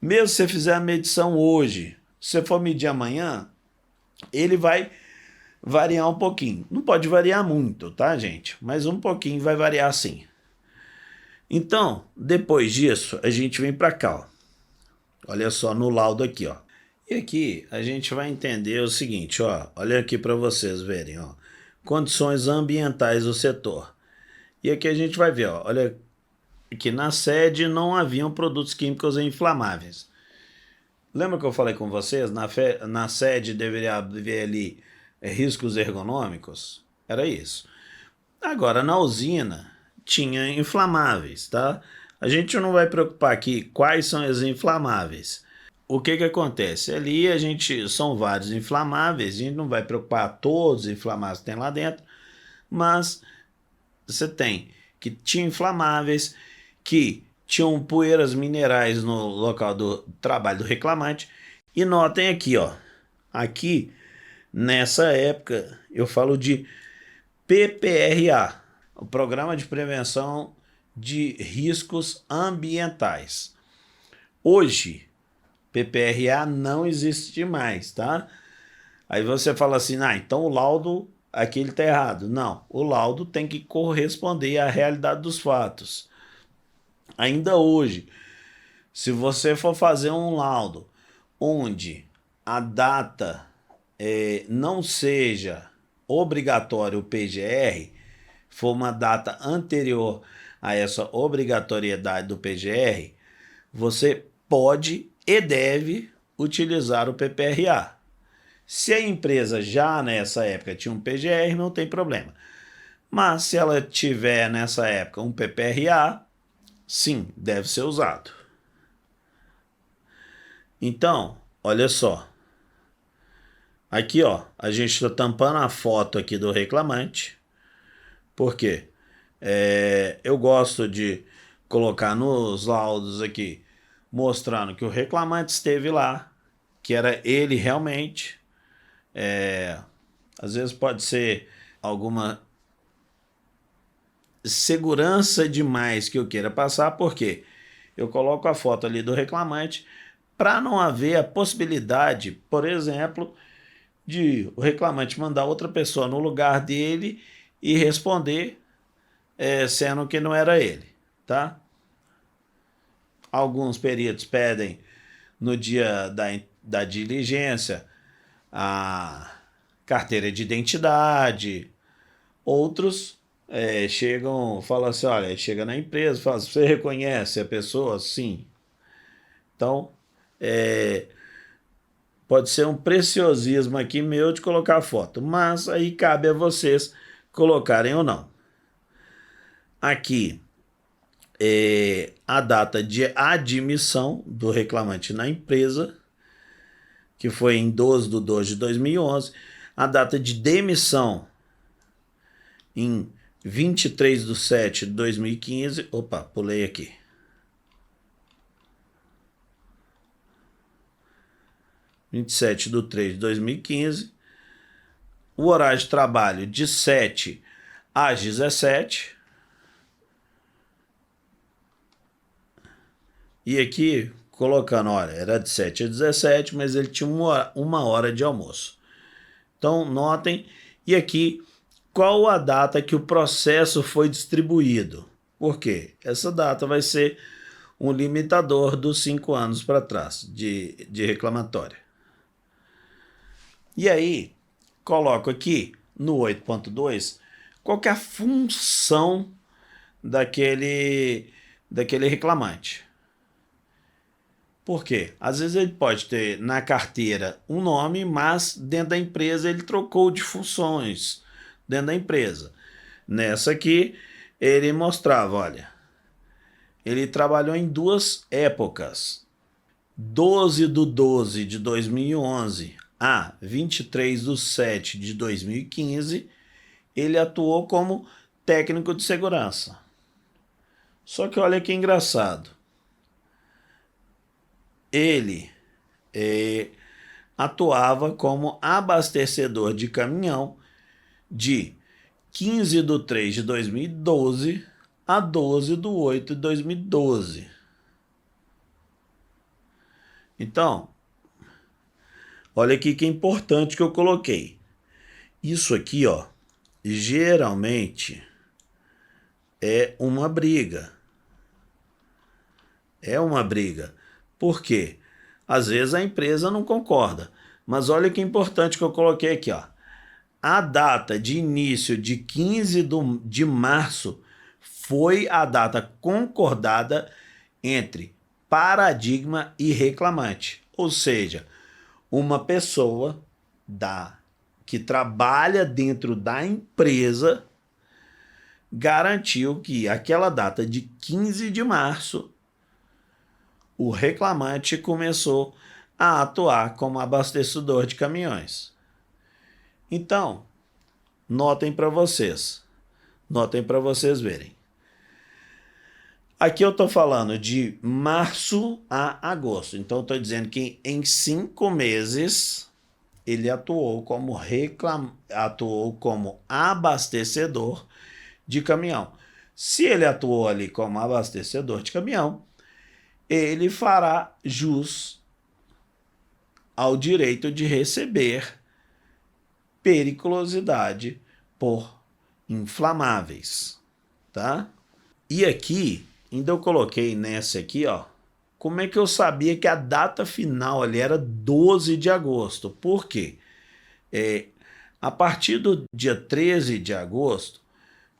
Mesmo se você fizer a medição hoje, se você for medir amanhã, ele vai variar um pouquinho. Não pode variar muito, tá, gente? Mas um pouquinho vai variar sim. Então, depois disso, a gente vem para cá, ó. Olha só no laudo aqui, ó. E aqui a gente vai entender o seguinte, ó. Olha aqui para vocês verem, ó. Condições ambientais do setor. E aqui a gente vai ver, ó. Olha que na sede não haviam produtos químicos inflamáveis. Lembra que eu falei com vocês? Na sede deveria haver ali riscos ergonômicos? Era isso. Agora, na usina, tinha inflamáveis, tá? A gente não vai preocupar aqui quais são os inflamáveis. O que acontece? Ali são vários inflamáveis, a gente não vai preocupar todos os inflamáveis que tem lá dentro, mas você tem que tinha inflamáveis, que tinham poeiras minerais no local do trabalho do reclamante. E notem aqui, ó. Aqui, nessa época, eu falo de PPRA, o Programa de Prevenção de Riscos Ambientais. Hoje, PPRA não existe mais, tá? Aí você fala assim, então o laudo aqui ele está errado. Não, o laudo tem que corresponder à realidade dos fatos. Ainda hoje, se você for fazer um laudo onde a data não seja obrigatório o PGR, for uma data anterior a essa obrigatoriedade do PGR, você pode e deve utilizar o PPRA. Se a empresa já nessa época tinha um PGR, não tem problema. Mas se ela tiver nessa época um PPRA, sim, deve ser usado. Então, olha só. Aqui, ó, a gente está tampando a foto aqui do reclamante. Por quê? Eu gosto de colocar nos laudos aqui, mostrando que o reclamante esteve lá, que era ele realmente. Às vezes pode ser alguma segurança demais que eu queira passar, porque eu coloco a foto ali do reclamante para não haver a possibilidade, por exemplo, de o reclamante mandar outra pessoa no lugar dele e responder, sendo que não era ele, tá? Alguns peritos pedem no dia da diligência a carteira de identidade, outros chegam, falam assim, olha, chega na empresa, fala, você reconhece a pessoa? Sim. Então, pode ser um preciosismo aqui meu de colocar a foto, mas aí cabe a vocês colocarem ou não. Aqui a data de admissão do reclamante na empresa, que foi em 12/2/2011, a data de demissão em 23/7/2015, opa, pulei aqui. 27/3/2015, o horário de trabalho de 7 às 17. E aqui, colocando, olha, era de 7 às 17, mas ele tinha uma hora de almoço. Então, notem, e aqui, qual a data que o processo foi distribuído? Por quê? Essa data vai ser um limitador dos 5 anos para trás de reclamatória. E aí, coloco aqui no 8.2 qual que é a função daquele reclamante. Por quê? Às vezes ele pode ter na carteira um nome, mas dentro da empresa ele trocou de funções dentro da empresa. Nessa aqui, ele mostrava, olha, ele trabalhou em 2 épocas. 12/12/2011 a 23/7/2015, ele atuou como técnico de segurança. Só que olha que engraçado. Ele atuava como abastecedor de caminhão de 15/3/2012 a 12/8/2012. Então, olha aqui que é importante que eu coloquei. Isso aqui, ó, geralmente é uma briga. É uma briga. Por quê? Às vezes a empresa não concorda. Mas olha que importante que eu coloquei aqui, ó. A data de início de 15 de março foi a data concordada entre paradigma e reclamante. Ou seja, uma pessoa que trabalha dentro da empresa garantiu que aquela data de 15 de março o reclamante começou a atuar como abastecedor de caminhões. Então, notem para vocês verem. Aqui eu estou falando de março a agosto, então estou dizendo que em 5 meses ele atuou como abastecedor de caminhão. Se ele atuou ali como abastecedor de caminhão, ele fará jus ao direito de receber periculosidade por inflamáveis, tá? E aqui, ainda eu coloquei nessa aqui, ó, como é que eu sabia que a data final ali era 12 de agosto? Por quê? A partir do dia 13 de agosto,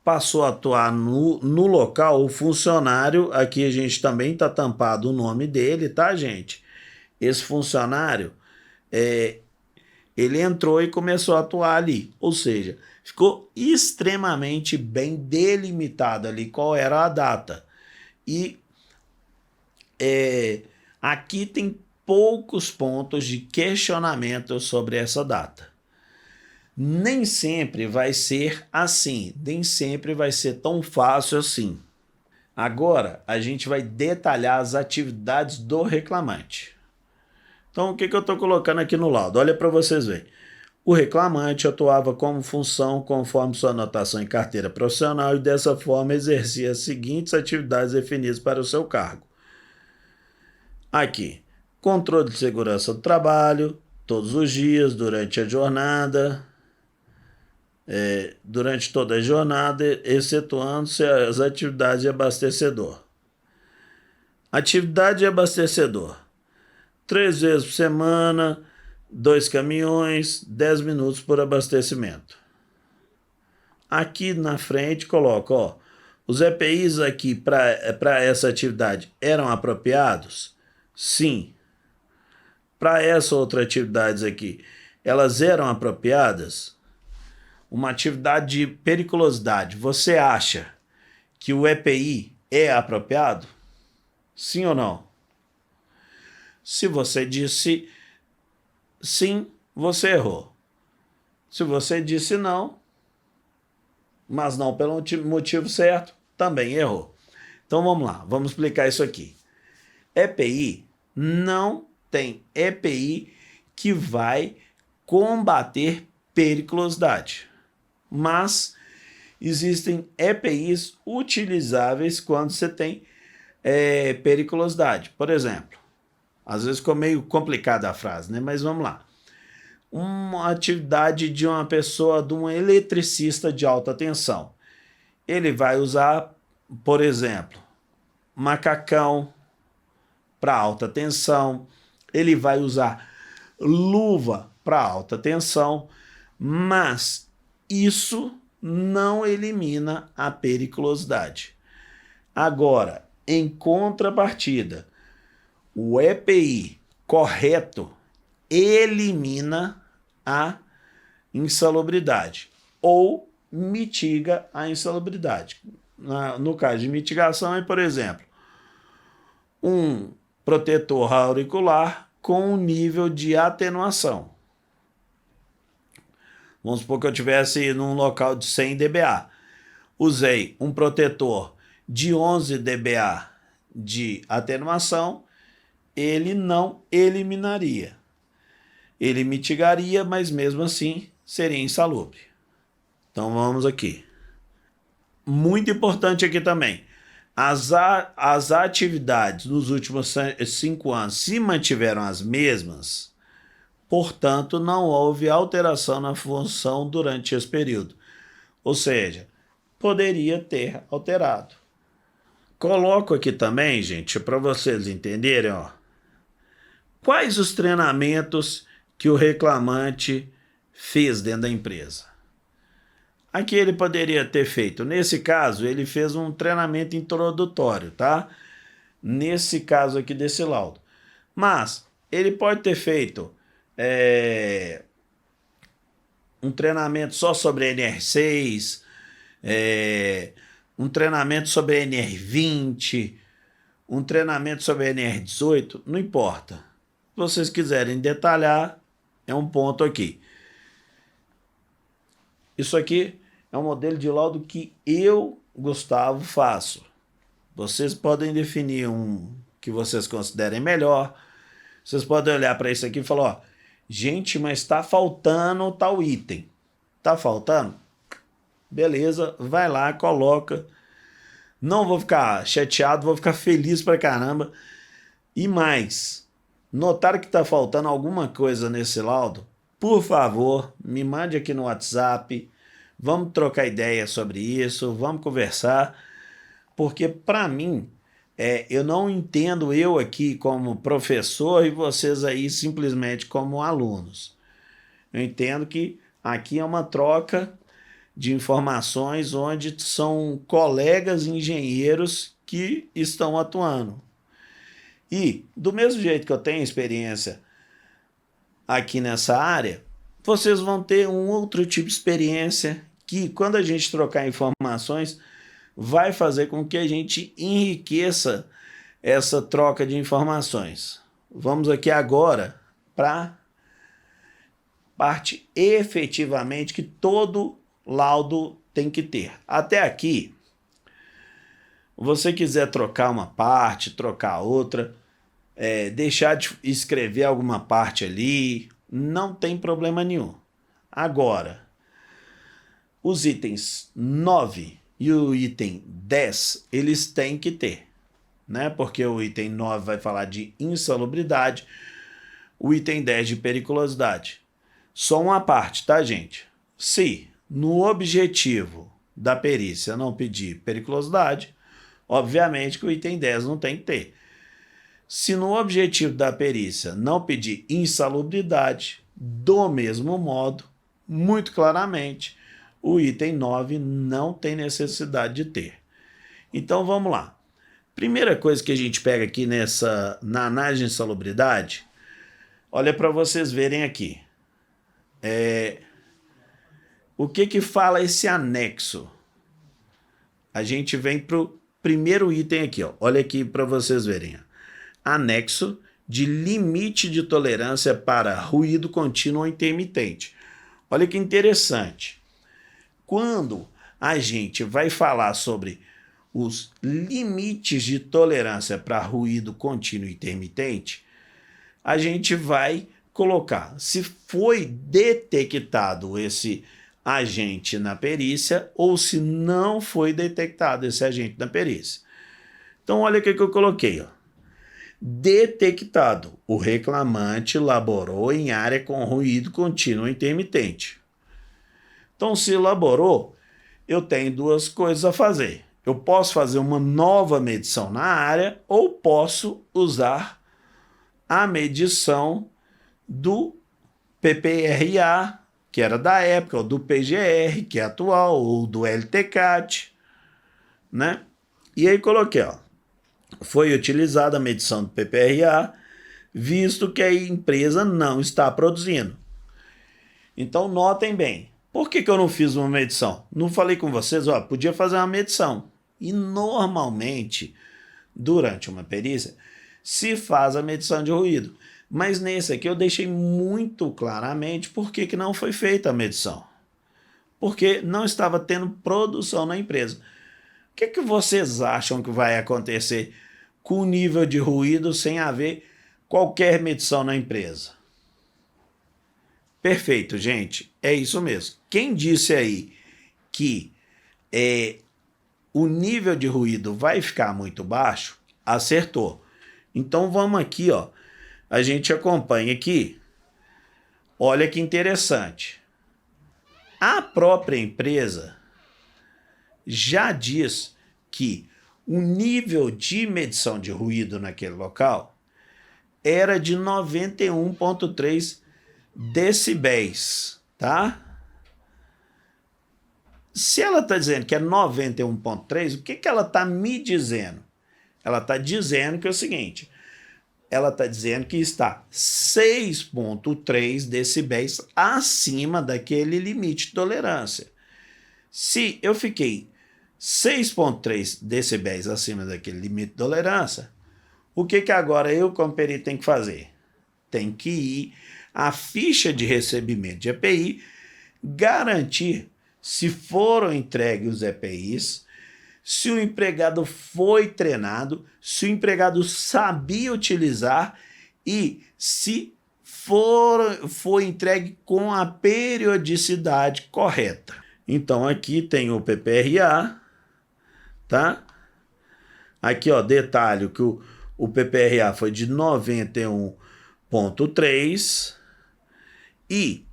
passou a atuar no local, o funcionário, aqui a gente também está tampado o nome dele, tá, gente? Esse funcionário, ele entrou e começou a atuar ali, ou seja, ficou extremamente bem delimitado ali qual era a data. E aqui tem poucos pontos de questionamento sobre essa data. Nem sempre vai ser assim, nem sempre vai ser tão fácil assim. Agora, a gente vai detalhar as atividades do reclamante. Então, o que eu estou colocando aqui no laudo? Olha para vocês verem. O reclamante atuava como função conforme sua anotação em carteira profissional e dessa forma exercia as seguintes atividades definidas para o seu cargo. Aqui, controle de segurança do trabalho, todos os dias, durante a jornada, durante toda a jornada, excetuando-se as atividades de abastecedor. Atividade de abastecedor. 3 vezes por semana, 2 caminhões, 10 minutos por abastecimento. Aqui na frente coloco, os EPIs aqui para essa atividade eram apropriados? Sim. Para essa outra atividade aqui, elas eram apropriadas? Uma atividade de periculosidade, você acha que o EPI é apropriado? Sim ou não? Se você disse sim, você errou. Se você disse não, mas não pelo motivo certo, também errou. Então vamos lá, vamos explicar isso aqui. EPI não tem EPI que vai combater periculosidade, mas existem EPIs utilizáveis quando você tem periculosidade. Por exemplo, às vezes ficou meio complicada a frase, né? Mas vamos lá. Uma atividade de uma pessoa, de um eletricista de alta tensão. Ele vai usar, por exemplo, macacão para alta tensão, ele vai usar luva para alta tensão, mas isso não elimina a periculosidade. Agora, em contrapartida, o EPI correto elimina a insalubridade ou mitiga a insalubridade. No caso de mitigação, por exemplo, um protetor auricular com um nível de atenuação. Vamos supor que eu estivesse num local de 100 dBA. Usei um protetor de 11 dBA de atenuação, ele não eliminaria. Ele mitigaria, mas mesmo assim seria insalubre. Então vamos aqui. Muito importante aqui também. As atividades nos últimos 5 anos se mantiveram as mesmas, portanto, não houve alteração na função durante esse período. Ou seja, poderia ter alterado. Coloco aqui também, gente, para vocês entenderem, quais os treinamentos que o reclamante fez dentro da empresa. Aqui ele poderia ter feito, nesse caso, ele fez um treinamento introdutório, tá? Nesse caso aqui desse laudo. Mas ele pode ter feito um treinamento só sobre NR6, um treinamento sobre NR20, um treinamento sobre NR18, não importa. Se vocês quiserem detalhar, é um ponto aqui. Isso aqui é um modelo de laudo que eu, Gustavo, faço. Vocês podem definir um que vocês considerem melhor. Vocês podem olhar para isso aqui e falar, gente, mas está faltando tal item. Está faltando? Beleza, vai lá, coloca. Não vou ficar chateado, vou ficar feliz pra caramba. E mais, notar que está faltando alguma coisa nesse laudo, por favor, me mande aqui no WhatsApp, vamos trocar ideia sobre isso, vamos conversar, porque para mim, eu não entendo eu aqui como professor e vocês aí simplesmente como alunos. Eu entendo que aqui é uma troca de informações onde são colegas engenheiros que estão atuando. E, do mesmo jeito que eu tenho experiência aqui nessa área, vocês vão ter um outro tipo de experiência que, quando a gente trocar informações, vai fazer com que a gente enriqueça essa troca de informações. Vamos aqui agora para a parte efetivamente que todo laudo tem que ter. Até aqui, você quiser trocar uma parte, trocar outra, deixar de escrever alguma parte ali, não tem problema nenhum. Agora, os itens 9 e o item 10, eles têm que ter, né? Porque o item 9 vai falar de insalubridade, o item 10 de periculosidade. Só uma parte, tá, gente? Se no objetivo da perícia não pedir periculosidade, obviamente que o item 10 não tem que ter. Se no objetivo da perícia não pedir insalubridade, do mesmo modo, muito claramente, o item 9 não tem necessidade de ter. Então vamos lá. Primeira coisa que a gente pega aqui na análise de insalubridade, olha para vocês verem aqui. O que fala esse anexo? A gente vem para o primeiro item aqui, ó. Olha aqui para vocês verem. Anexo de limite de tolerância para ruído contínuo ou intermitente. Olha que interessante. Quando a gente vai falar sobre os limites de tolerância para ruído contínuo e intermitente, a gente vai colocar se foi detectado esse agente na perícia ou se não foi detectado esse agente na perícia. Então, olha o que eu coloquei, ó. Detectado, o reclamante laborou em área com ruído contínuo ou intermitente. Então, se elaborou, eu tenho duas coisas a fazer. Eu posso fazer uma nova medição na área ou posso usar a medição do PPRA, que era da época, ou do PGR, que é atual, ou do LTCAT, né? E aí coloquei, ó, foi utilizada a medição do PPRA, visto que a empresa não está produzindo. Então, notem bem. Por que eu não fiz uma medição? Não falei com vocês, ó, podia fazer uma medição. E normalmente, durante uma perícia, se faz a medição de ruído. Mas nesse aqui eu deixei muito claramente por que não foi feita a medição. Porque não estava tendo produção na empresa. O que vocês acham que vai acontecer com o nível de ruído sem haver qualquer medição na empresa? Perfeito, gente. É isso mesmo. Quem disse aí que o nível de ruído vai ficar muito baixo, acertou. Então vamos aqui, ó. A gente acompanha aqui. Olha que interessante. A própria empresa já diz que o nível de medição de ruído naquele local era de 91,3 decibéis, tá? Se ela está dizendo que é 91,3, o que ela está me dizendo? Ela está dizendo que é o seguinte, ela está dizendo que está 6,3 decibéis acima daquele limite de tolerância. Se eu fiquei 6,3 decibéis acima daquele limite de tolerância, o que agora eu, como perito, tenho que fazer? Tem que ir à ficha de recebimento de EPI, garantir se foram entregues os EPIs, se o empregado foi treinado, se o empregado sabia utilizar e se foi entregue com a periodicidade correta. Então aqui tem o PPRA, tá? Aqui, ó, detalhe que o PPRA foi de 91,3 e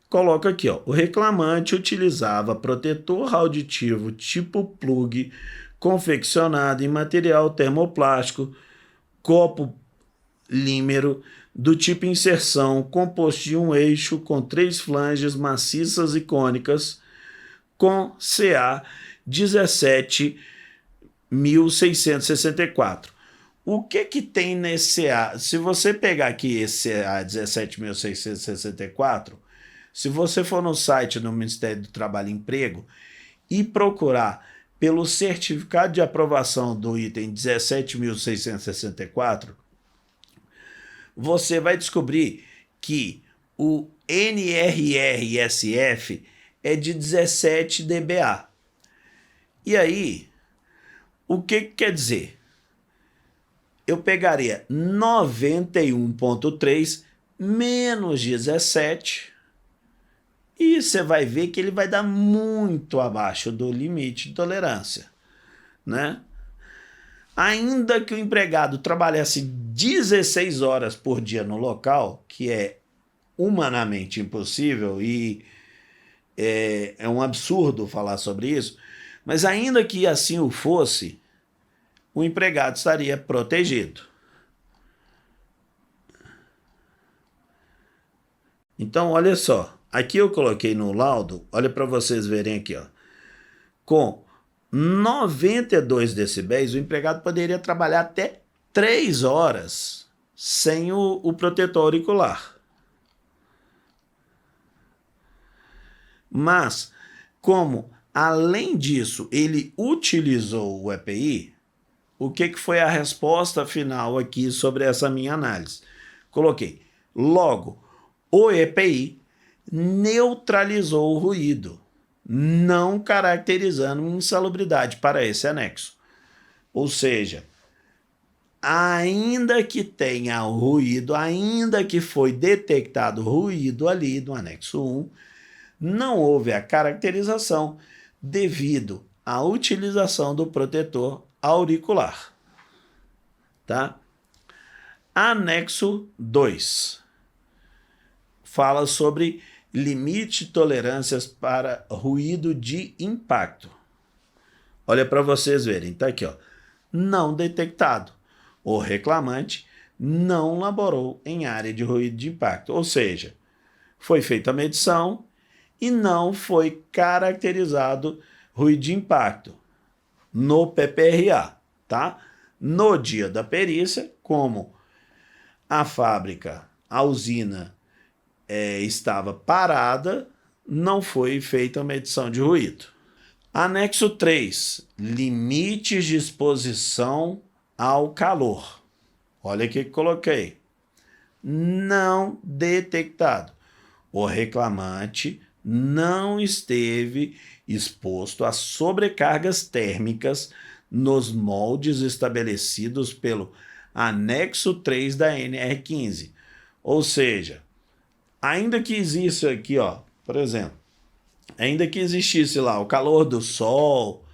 coloca aqui, ó, o reclamante utilizava protetor auditivo tipo plug confeccionado em material termoplástico, copo límero do tipo inserção, composto de um eixo com 3 flanges maciças e cônicas, com CA 17.664. O que tem nesse CA? Se você pegar aqui esse CA 17.664, se você for no site do Ministério do Trabalho e Emprego e procurar pelo certificado de aprovação do item 17.664, você vai descobrir que o NRRSF é de 17 dBA. E aí, o que quer dizer? Eu pegaria 91,3 menos 17 e você vai ver que ele vai dar muito abaixo do limite de tolerância, né? Ainda que o empregado trabalhasse 16 horas por dia no local, que é humanamente impossível e é um absurdo falar sobre isso, mas ainda que assim o fosse, o empregado estaria protegido. Então, olha só, aqui eu coloquei no laudo, olha para vocês verem aqui, ó, com 92 decibéis, o empregado poderia trabalhar até 3 horas sem o protetor auricular. Mas, como, além disso, ele utilizou o EPI, o que foi a resposta final aqui sobre essa minha análise? Coloquei, logo, o EPI neutralizou o ruído, não caracterizando insalubridade para esse anexo. Ou seja, ainda que tenha ruído, ainda que foi detectado ruído ali no anexo 1, não houve a caracterização devido à utilização do protetor auricular. Tá? Anexo 2 fala sobre limite de tolerâncias para ruído de impacto. Olha para vocês verem, tá aqui, ó. Não detectado. O reclamante não laborou em área de ruído de impacto, ou seja, foi feita a medição e não foi caracterizado ruído de impacto no PPRA, tá? No dia da perícia, como a fábrica, a usina estava parada, não foi feita a medição de ruído. Anexo 3, limites de exposição ao calor. Olha aqui que coloquei. Não detectado. O reclamante não esteve exposto a sobrecargas térmicas nos moldes estabelecidos pelo anexo 3 da NR15. Ou seja, ainda que exista aqui, ó, por exemplo, ainda que existisse lá o calor do sol,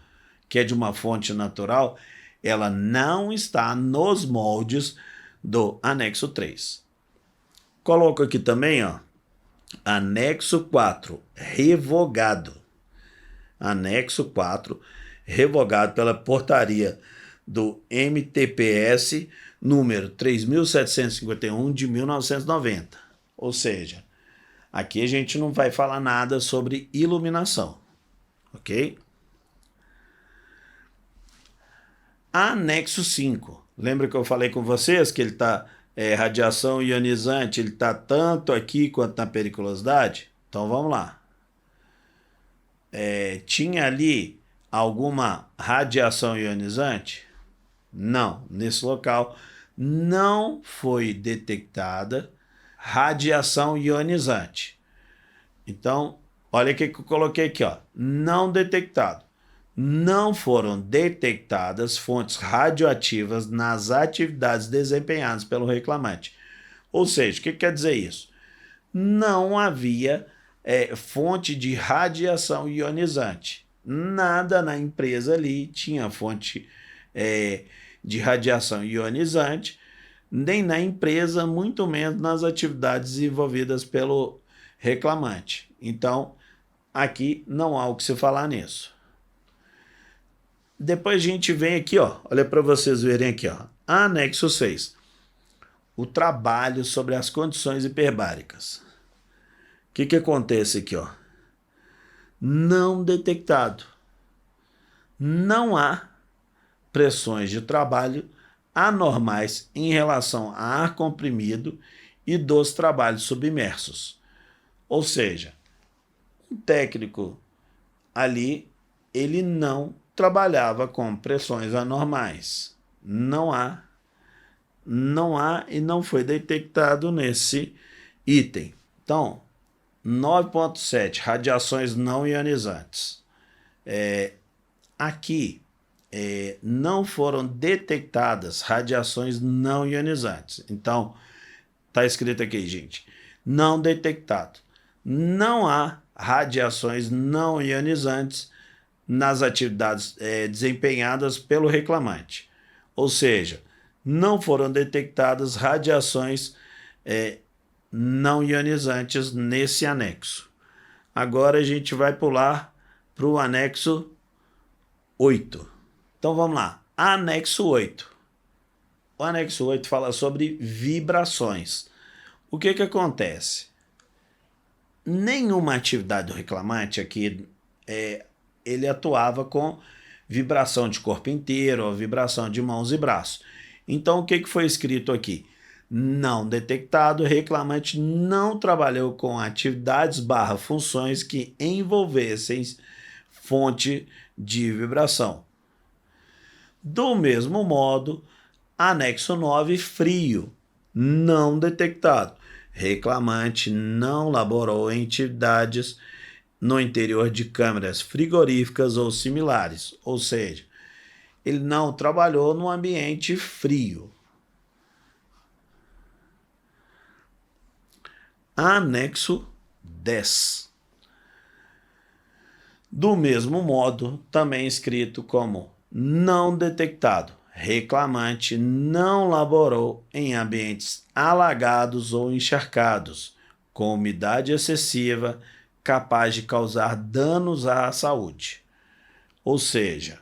que é de uma fonte natural, ela não está nos moldes do anexo 3. Coloco aqui também, ó, anexo 4, revogado. Anexo 4, revogado pela portaria do MTPS número 3.751 de 1990. Ou seja, aqui a gente não vai falar nada sobre iluminação, ok? Anexo 5. Lembra que eu falei com vocês que ele está radiação ionizante, ele está tanto aqui quanto na periculosidade? Então vamos lá. Tinha ali alguma radiação ionizante? Não, nesse local não foi detectada radiação ionizante. Então, olha o que eu coloquei aqui, ó, não detectado. Não foram detectadas fontes radioativas nas atividades desempenhadas pelo reclamante. Ou seja, o que quer dizer isso? Não havia fonte de radiação ionizante. Nada na empresa ali tinha fonte de radiação ionizante, nem na empresa, muito menos nas atividades envolvidas pelo reclamante. Então, aqui não há o que se falar nisso. Depois a gente vem aqui, ó, olha para vocês verem aqui, ó, anexo 6. O trabalho sobre as condições hiperbáricas. O que acontece aqui, ó? não detectado. Não há pressões de trabalho anormais em relação a ar comprimido e dos trabalhos submersos. Ou seja, um técnico ali, ele não trabalhava com pressões anormais. Não há e não foi detectado nesse item. Então, 9.7, radiações não ionizantes. Aqui, não foram detectadas radiações não ionizantes. Então, está escrito aqui, gente, não detectado. Não há radiações não ionizantes nas atividades desempenhadas pelo reclamante. Ou seja, não foram detectadas radiações não ionizantes nesse anexo. Agora a gente vai pular para o anexo 8. Então vamos lá. Anexo 8. O anexo 8 fala sobre vibrações. O que acontece? Nenhuma atividade do reclamante aqui, ele atuava com vibração de corpo inteiro ou vibração de mãos e braços. Então o que foi escrito aqui? Não detectado, o reclamante não trabalhou com atividades / funções que envolvessem fonte de vibração. Do mesmo modo, anexo 9, frio, não detectado. Reclamante não laborou em atividades no interior de câmeras frigoríficas ou similares, ou seja, ele não trabalhou no ambiente frio. Anexo 10. Do mesmo modo, também escrito como não detectado. Reclamante não laborou em ambientes alagados ou encharcados, com umidade excessiva, capaz de causar danos à saúde. Ou seja,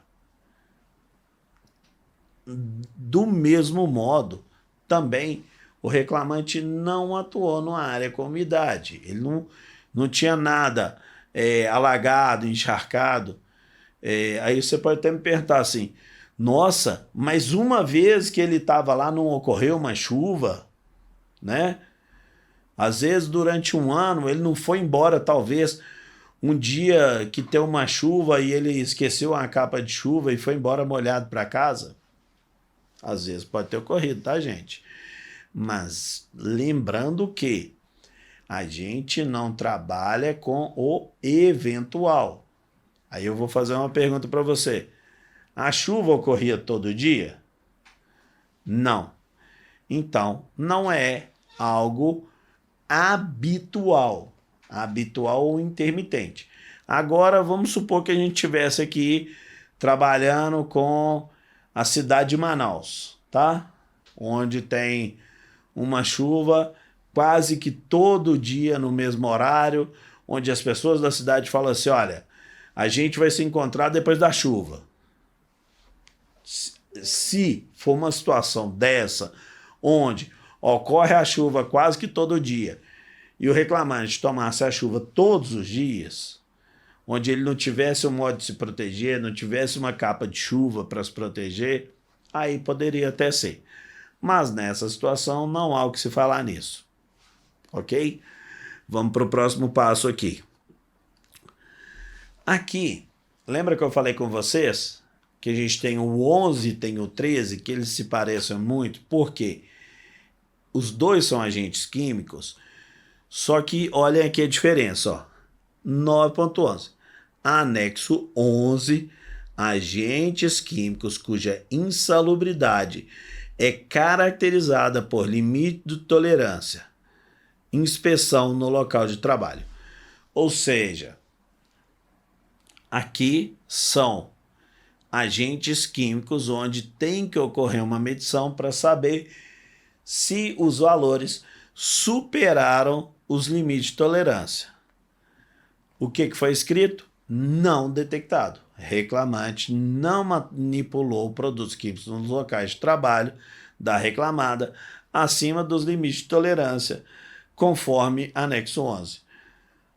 do mesmo modo, também o reclamante não atuou numa área com umidade. Ele não tinha nada alagado, encharcado. Aí você pode até me perguntar assim, nossa, mas uma vez que ele estava lá não ocorreu uma chuva, né? Às vezes durante um ano ele não foi embora, talvez um dia que tem uma chuva e ele esqueceu uma capa de chuva e foi embora molhado para casa. Às vezes pode ter ocorrido, tá, gente? Mas lembrando que a gente não trabalha com o eventual. Aí eu vou fazer uma pergunta para você. A chuva ocorria todo dia? Não. Então, não é algo habitual. Habitual ou intermitente. Agora, vamos supor que a gente estivesse aqui trabalhando com a cidade de Manaus, tá? Onde tem uma chuva quase que todo dia no mesmo horário, onde as pessoas da cidade falam assim, olha, a gente vai se encontrar depois da chuva. Se for uma situação dessa, onde ocorre a chuva quase que todo dia, e o reclamante tomasse a chuva todos os dias, onde ele não tivesse um modo de se proteger, não tivesse uma capa de chuva para se proteger, aí poderia até ser. Mas nessa situação não há o que se falar nisso. Ok? Vamos para o próximo passo aqui. Aqui, lembra que eu falei com vocês que a gente tem o 11 e tem o 13, que eles se parecem muito? Por quê? Os dois são agentes químicos, só que olhem aqui a diferença, ó. 9.11. Anexo 11, agentes químicos cuja insalubridade é caracterizada por limite de tolerância. Inspeção no local de trabalho. Ou seja, aqui são agentes químicos onde tem que ocorrer uma medição para saber se os valores superaram os limites de tolerância. O que foi escrito? Não detectado. Reclamante não manipulou produtos químicos nos locais de trabalho da reclamada acima dos limites de tolerância, conforme anexo 11.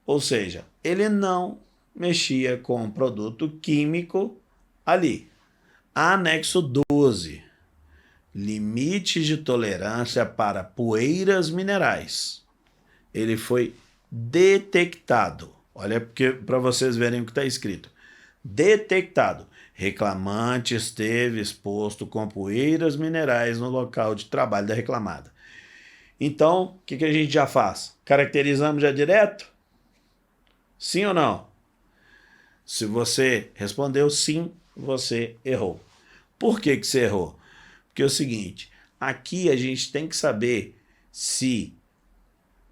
Ou seja, ele não mexia com produto químico ali. Anexo 12. Limites de tolerância para poeiras minerais. Ele foi detectado. Olha para vocês verem o que está escrito. Detectado. Reclamante esteve exposto com poeiras minerais no local de trabalho da reclamada. Então, o que a gente já faz? Caracterizamos já direto? Sim ou não? Se você respondeu sim, você errou. Por que você errou? Porque é o seguinte, aqui a gente tem que saber se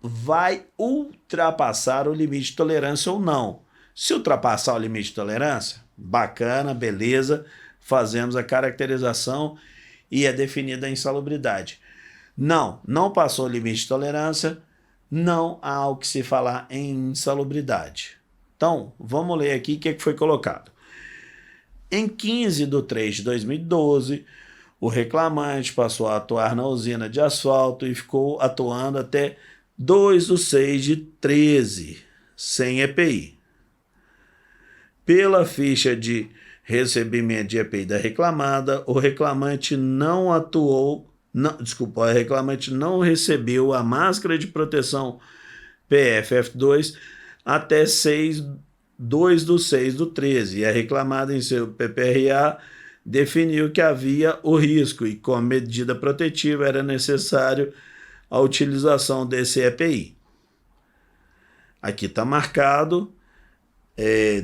vai ultrapassar o limite de tolerância ou não. Se ultrapassar o limite de tolerância, bacana, beleza, fazemos a caracterização e é definida a insalubridade. Não passou o limite de tolerância, não há o que se falar em insalubridade. Então, vamos ler aqui o que foi colocado. Em 15 de 3 de 2012, o reclamante passou a atuar na usina de asfalto e ficou atuando até 2 de 6 de 13, sem EPI. Pela ficha de recebimento de EPI da reclamada, o reclamante não recebeu a máscara de proteção PFF2 até 2 de 6 de 13, e a reclamada em seu PPRA definiu que havia o risco e, como medida protetiva, era necessário a utilização desse EPI. Aqui está marcado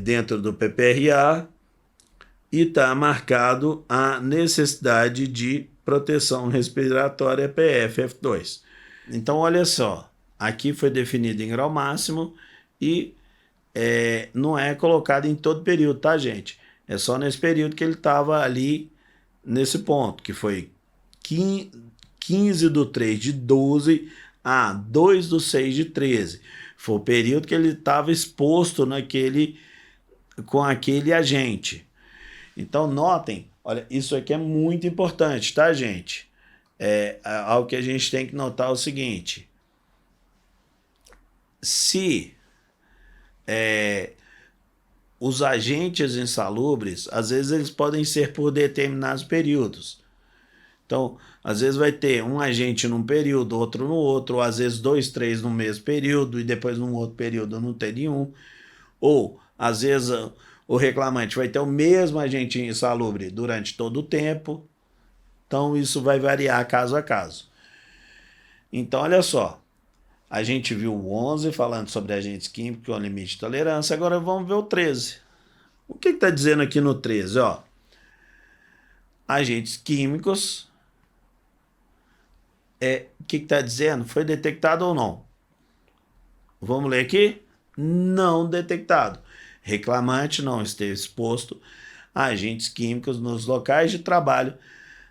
dentro do PPRA e está marcado a necessidade de proteção respiratória PFF2. Então, olha só, aqui foi definido em grau máximo e não é colocado em todo período, tá, gente? É só nesse período que ele estava ali, nesse ponto, que foi 15 de 3 de 12 a 2 de 6 de 13. Foi o período que ele estava exposto com aquele agente. Então, notem, olha, isso aqui é muito importante, tá, gente? Algo que a gente tem que notar é o seguinte. Se os agentes insalubres, às vezes eles podem ser por determinados períodos. Então, às vezes vai ter um agente num período, outro no outro, ou às vezes 2, 3 no mesmo período e depois num outro período não tem nenhum. Ou, às vezes, o reclamante vai ter o mesmo agente insalubre durante todo o tempo. Então, isso vai variar caso a caso. Então, olha só. A gente viu o 11 falando sobre agentes químicos com limite de tolerância. Agora vamos ver o 13. O que está dizendo aqui no 13? Ó, agentes químicos. O que está dizendo? Foi detectado ou não? Vamos ler aqui? Não detectado. Reclamante não esteve exposto a agentes químicos nos locais de trabalho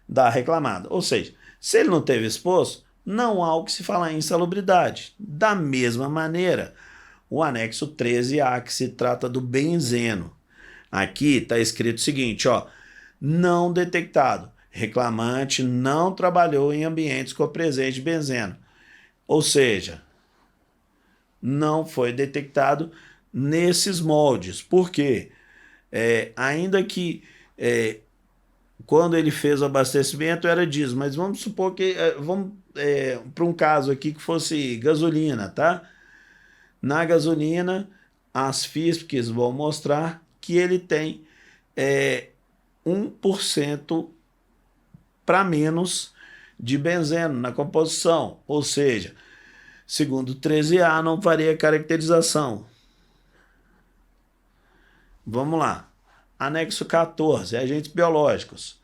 da reclamada. Ou seja, se ele não esteve exposto, não há o que se falar em insalubridade. Da mesma maneira, o anexo 13A, que se trata do benzeno. Aqui está escrito o seguinte, ó, não detectado. Reclamante não trabalhou em ambientes com presença de benzeno. Ou seja, não foi detectado nesses moldes. Por quê? Ainda que quando ele fez o abastecimento era disso, mas vamos supor que para um caso aqui que fosse gasolina, tá? Na gasolina, as FISPs vão mostrar que ele tem 1% para menos de benzeno na composição, ou seja, segundo 13A não faria caracterização. Vamos lá. Anexo 14, agentes biológicos.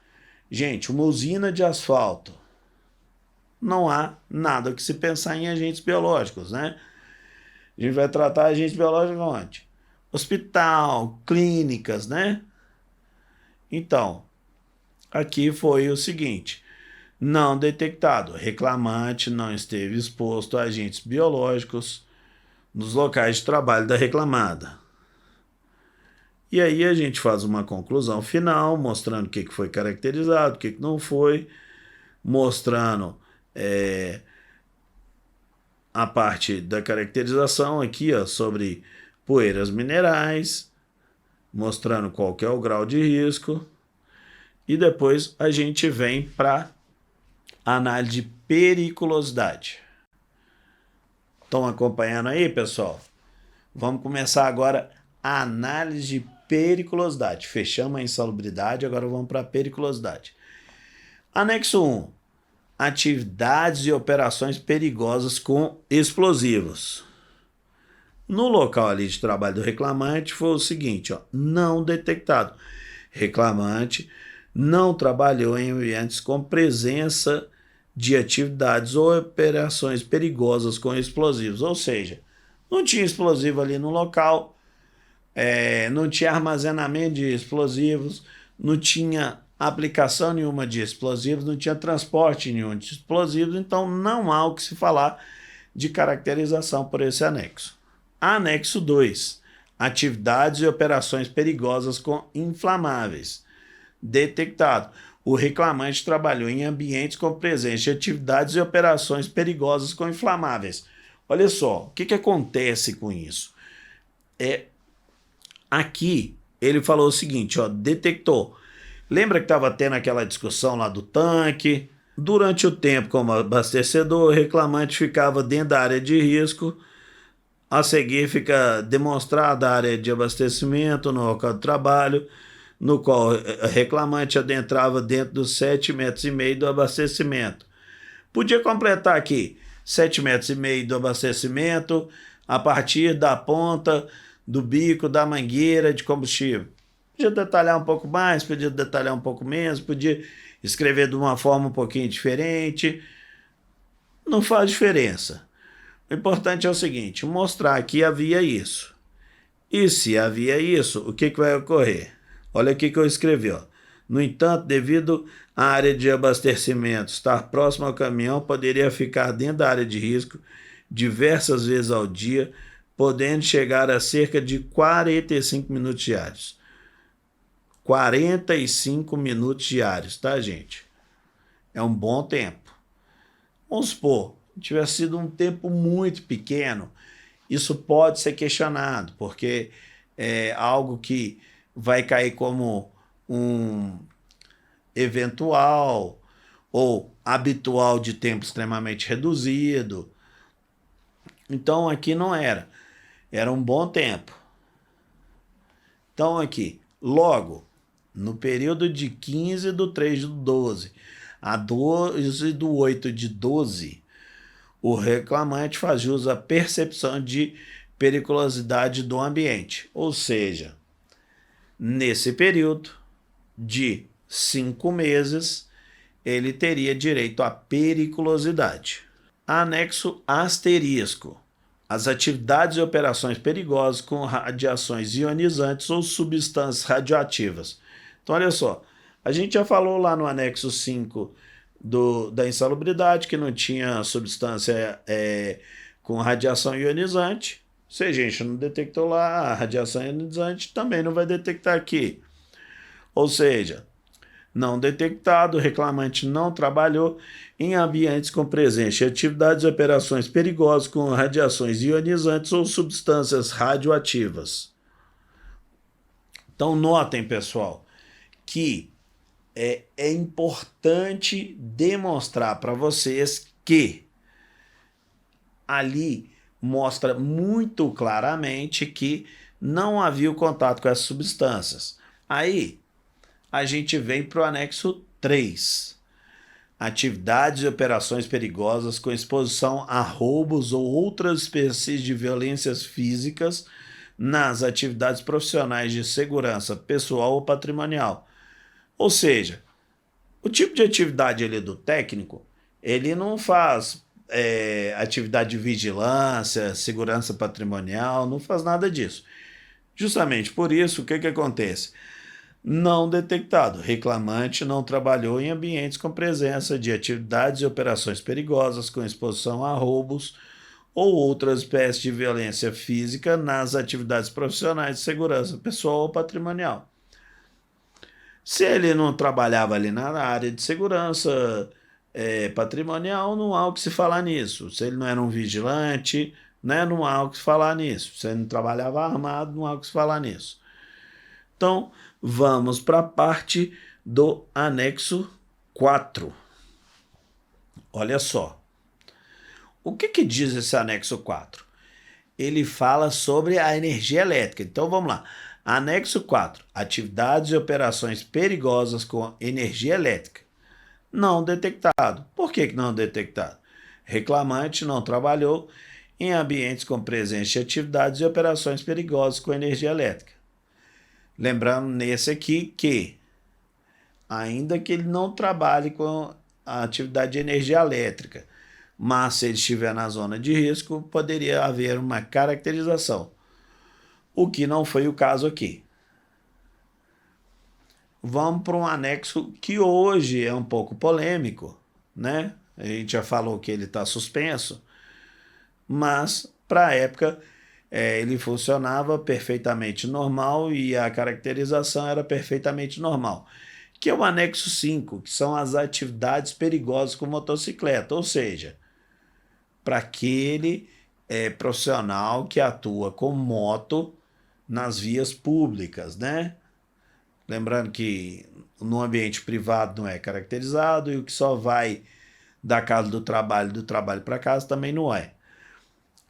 Gente, uma usina de asfalto. Não há nada que se pensar em agentes biológicos, né? A gente vai tratar agentes biológicos onde? Hospital, clínicas, né? Então, aqui foi o seguinte, não detectado, reclamante não esteve exposto a agentes biológicos nos locais de trabalho da reclamada. E aí a gente faz uma conclusão final, mostrando o que foi caracterizado, o que não foi, mostrando a parte da caracterização aqui, ó, sobre poeiras minerais, mostrando qual que é o grau de risco, e depois a gente vem para análise de periculosidade. Estão acompanhando aí, pessoal? Vamos começar agora a análise de periculosidade. Fechamos a insalubridade, agora vamos para a periculosidade. Anexo 1. Atividades e operações perigosas com explosivos. No local ali de trabalho do reclamante foi o seguinte, ó, não detectado. Reclamante não trabalhou em ambientes com presença de atividades ou operações perigosas com explosivos, ou seja, não tinha explosivo ali no local, não tinha armazenamento de explosivos, não tinha aplicação nenhuma de explosivos, não tinha transporte nenhum de explosivos, então não há o que se falar de caracterização por esse anexo. Anexo 2. Atividades e operações perigosas com inflamáveis. Detectado. O reclamante trabalhou em ambientes com presença de atividades e operações perigosas com inflamáveis. Olha só, o que acontece com isso? Aqui ele falou o seguinte, ó, detectou. Lembra que estava tendo aquela discussão lá do tanque? Durante o tempo como abastecedor, o reclamante ficava dentro da área de risco. A seguir fica demonstrada a área de abastecimento no local de trabalho, no qual o reclamante adentrava dentro dos 7,5 metros do abastecimento. Podia completar aqui 7,5 metros do abastecimento a partir da ponta do bico da mangueira de combustível. Podia detalhar um pouco mais, podia detalhar um pouco menos, podia escrever de uma forma um pouquinho diferente. Não faz diferença. O importante é o seguinte, mostrar que havia isso. E se havia isso, o que vai ocorrer? Olha aqui que eu escrevi, ó. No entanto, devido à área de abastecimento estar próxima ao caminhão, poderia ficar dentro da área de risco diversas vezes ao dia, podendo chegar a cerca de 45 minutos diários. 45 minutos diários, tá, gente? É um bom tempo. Vamos supor, tivesse sido um tempo muito pequeno, isso pode ser questionado, porque é algo que vai cair como um eventual ou habitual de tempo extremamente reduzido. Então aqui não era. Era um bom tempo. Então aqui, logo, no período de 15/3/12 a 12/8/12, o reclamante faz jus à percepção de periculosidade do ambiente, ou seja, nesse período de 5 meses, ele teria direito à periculosidade. Anexo asterisco. As atividades e operações perigosas com radiações ionizantes ou substâncias radioativas. Então, olha só, a gente já falou lá no anexo 5 da insalubridade, que não tinha substância com radiação ionizante. Se a gente não detectou lá a radiação ionizante, também não vai detectar aqui. Ou seja, não detectado, o reclamante não trabalhou em ambientes com presença de atividades e operações perigosas com radiações ionizantes ou substâncias radioativas. Então, notem, pessoal, que é importante demonstrar para vocês que ali mostra muito claramente que não havia o contato com essas substâncias. Aí a gente vem para o anexo 3. Atividades e operações perigosas com exposição a roubos ou outras espécies de violências físicas nas atividades profissionais de segurança pessoal ou patrimonial. Ou seja, o tipo de atividade ali do técnico, ele não faz atividade de vigilância, segurança patrimonial, não faz nada disso. Justamente por isso, o que acontece? Não detectado. Reclamante não trabalhou em ambientes com presença de atividades e operações perigosas com exposição a roubos ou outras espécies de violência física nas atividades profissionais de segurança pessoal ou patrimonial. Se ele não trabalhava ali na área de segurança patrimonial, não há o que se falar nisso. Se ele não era um vigilante, né, não há o que se falar nisso. Se ele não trabalhava armado, não há o que se falar nisso. Então, vamos para a parte do anexo 4. Olha só. O que diz esse anexo 4? Ele fala sobre a energia elétrica. Então, vamos lá. Anexo 4. Atividades e operações perigosas com energia elétrica. Não detectado. Por que não detectado? Reclamante não trabalhou em ambientes com presença de atividades e operações perigosas com energia elétrica. Lembrando nesse aqui que, ainda que ele não trabalhe com a atividade de energia elétrica, mas se ele estiver na zona de risco, poderia haver uma caracterização, o que não foi o caso aqui. Vamos para um anexo que hoje é um pouco polêmico, né? A gente já falou que ele está suspenso, mas para a época ele funcionava perfeitamente normal e a caracterização era perfeitamente normal, que é o anexo 5, que são as atividades perigosas com motocicleta, ou seja, para aquele profissional que atua com moto nas vias públicas, né? Lembrando que no ambiente privado não é caracterizado e o que só vai da casa do trabalho para casa também não é.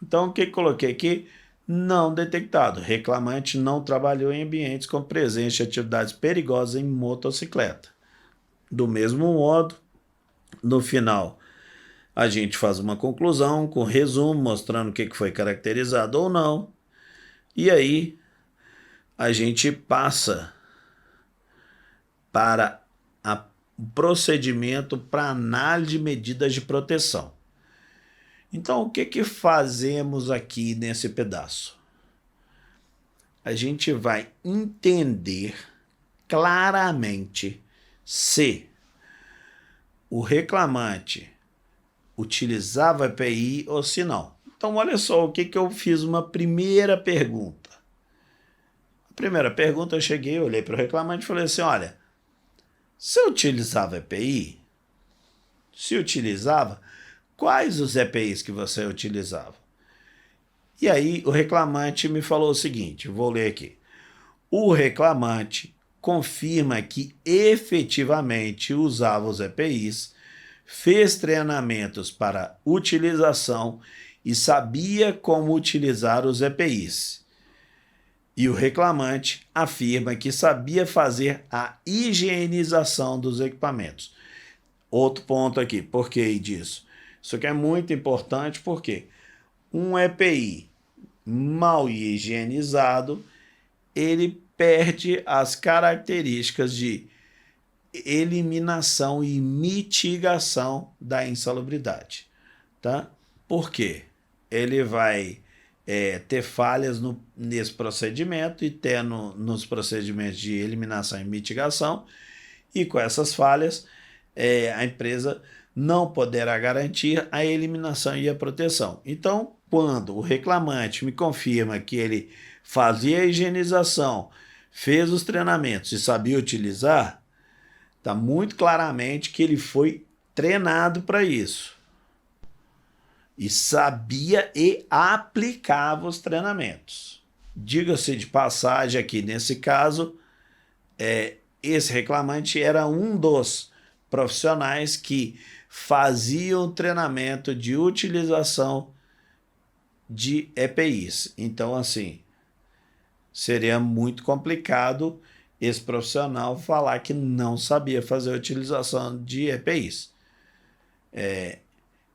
Então, o que coloquei aqui? Não detectado. Reclamante não trabalhou em ambientes com presença de atividades perigosas em motocicleta. Do mesmo modo, no final, a gente faz uma conclusão com resumo, mostrando o que foi caracterizado ou não. E aí, a gente passa para o procedimento para análise de medidas de proteção. Então, o que fazemos aqui nesse pedaço? A gente vai entender claramente se o reclamante utilizava EPI ou se não. Então, olha só o que eu fiz uma primeira pergunta. A primeira pergunta eu cheguei, olhei para o reclamante e falei assim, olha, você utilizava EPI? Se utilizava, quais os EPIs que você utilizava? E aí o reclamante me falou o seguinte, vou ler aqui. O reclamante confirma que efetivamente usava os EPIs, fez treinamentos para utilização e sabia como utilizar os EPIs. E o reclamante afirma que sabia fazer a higienização dos equipamentos. Outro ponto aqui, por que disso? Isso aqui é muito importante porque um EPI mal higienizado, ele perde as características de eliminação e mitigação da insalubridade. Tá? Por quê? Ele vai ter falhas nesse procedimento e ter nos procedimentos de eliminação e mitigação, e com essas falhas, a empresa não poderá garantir a eliminação e a proteção. Então, quando o reclamante me confirma que ele fazia a higienização, fez os treinamentos e sabia utilizar, está muito claramente que ele foi treinado para isso. E sabia e aplicava os treinamentos. Diga-se de passagem aqui, nesse caso, esse reclamante era um dos profissionais que faziam treinamento de utilização de EPIs. Então, assim, seria muito complicado esse profissional falar que não sabia fazer a utilização de EPIs.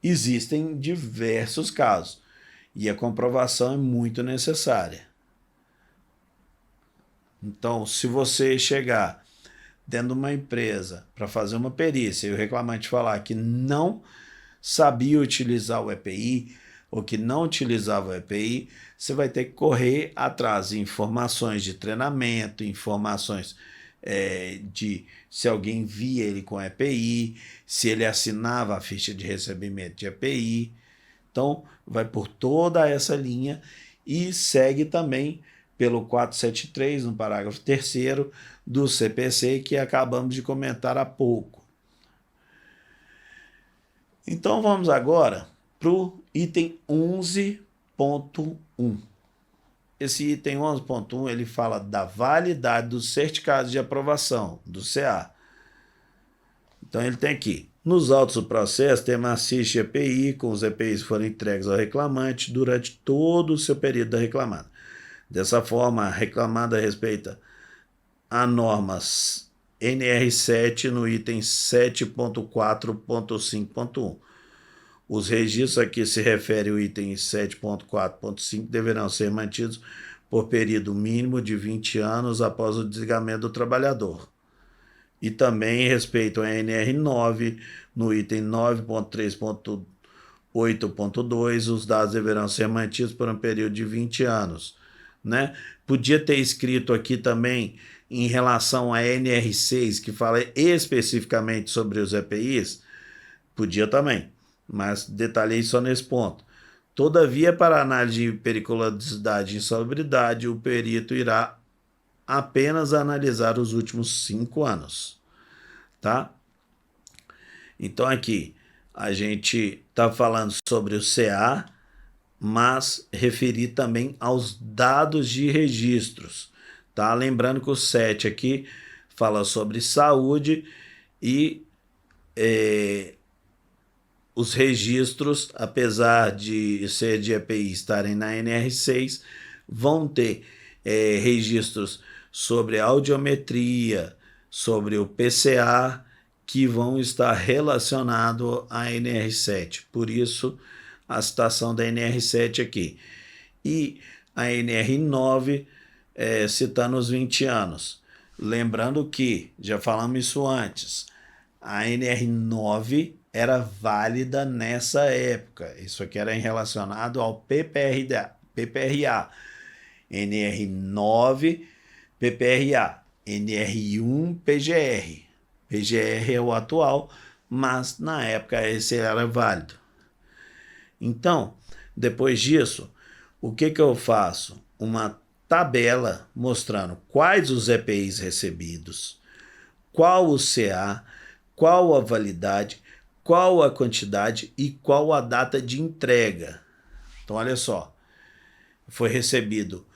Existem diversos casos e a comprovação é muito necessária. Então, se você chegar dentro de uma empresa para fazer uma perícia e o reclamante falar que não sabia utilizar o EPI ou que não utilizava o EPI, você vai ter que correr atrás de informações de treinamento, informações de se alguém via ele com EPI, se ele assinava a ficha de recebimento de EPI. Então, vai por toda essa linha e segue também pelo 473, no parágrafo 3º do CPC, que acabamos de comentar há pouco. Então, vamos agora para o item 11.1. esse item 11.1 ele fala da validade dos certificados de aprovação, do CA. Então ele tem aqui, nos autos do processo, tem uma ficha EPI, com os EPIs que foram entregues ao reclamante durante todo o seu período da reclamada. Dessa forma, a reclamada respeita a normas NR7 no item 7.4.5.1. Os registros a que se refere o item 7.4.5 deverão ser mantidos por período mínimo de 20 anos após o desligamento do trabalhador. E também respeitam a NR9, no item 9.3.8.2, os dados deverão ser mantidos por um período de 20 anos. Né? Podia ter escrito aqui também em relação à NR6, que fala especificamente sobre os EPIs, podia também, mas detalhei só nesse ponto. Todavia, para análise de periculosidade e insalubridade, o perito irá apenas analisar os últimos 5 anos, tá? Então aqui a gente está falando sobre o CA, mas referir também aos dados de registros, tá? Lembrando que o 7 aqui fala sobre saúde e os registros, apesar de ser de EPI estarem na NR6, vão ter registros sobre audiometria, sobre o PCA, que vão estar relacionados à NR7. Por isso, a citação da NR7 aqui. E a NR9, citando os 20 anos. Lembrando que, já falamos isso antes, a NR9 era válida nessa época. Isso aqui era relacionado ao PPRA. NR9, PPRA. NR1, PGR. PGR é o atual, mas na época esse era válido. Então, depois disso, o que eu faço? Uma tabela mostrando quais os EPIs recebidos, qual o CA, qual a validade, qual a quantidade e qual a data de entrega. Então, olha só, foi recebido,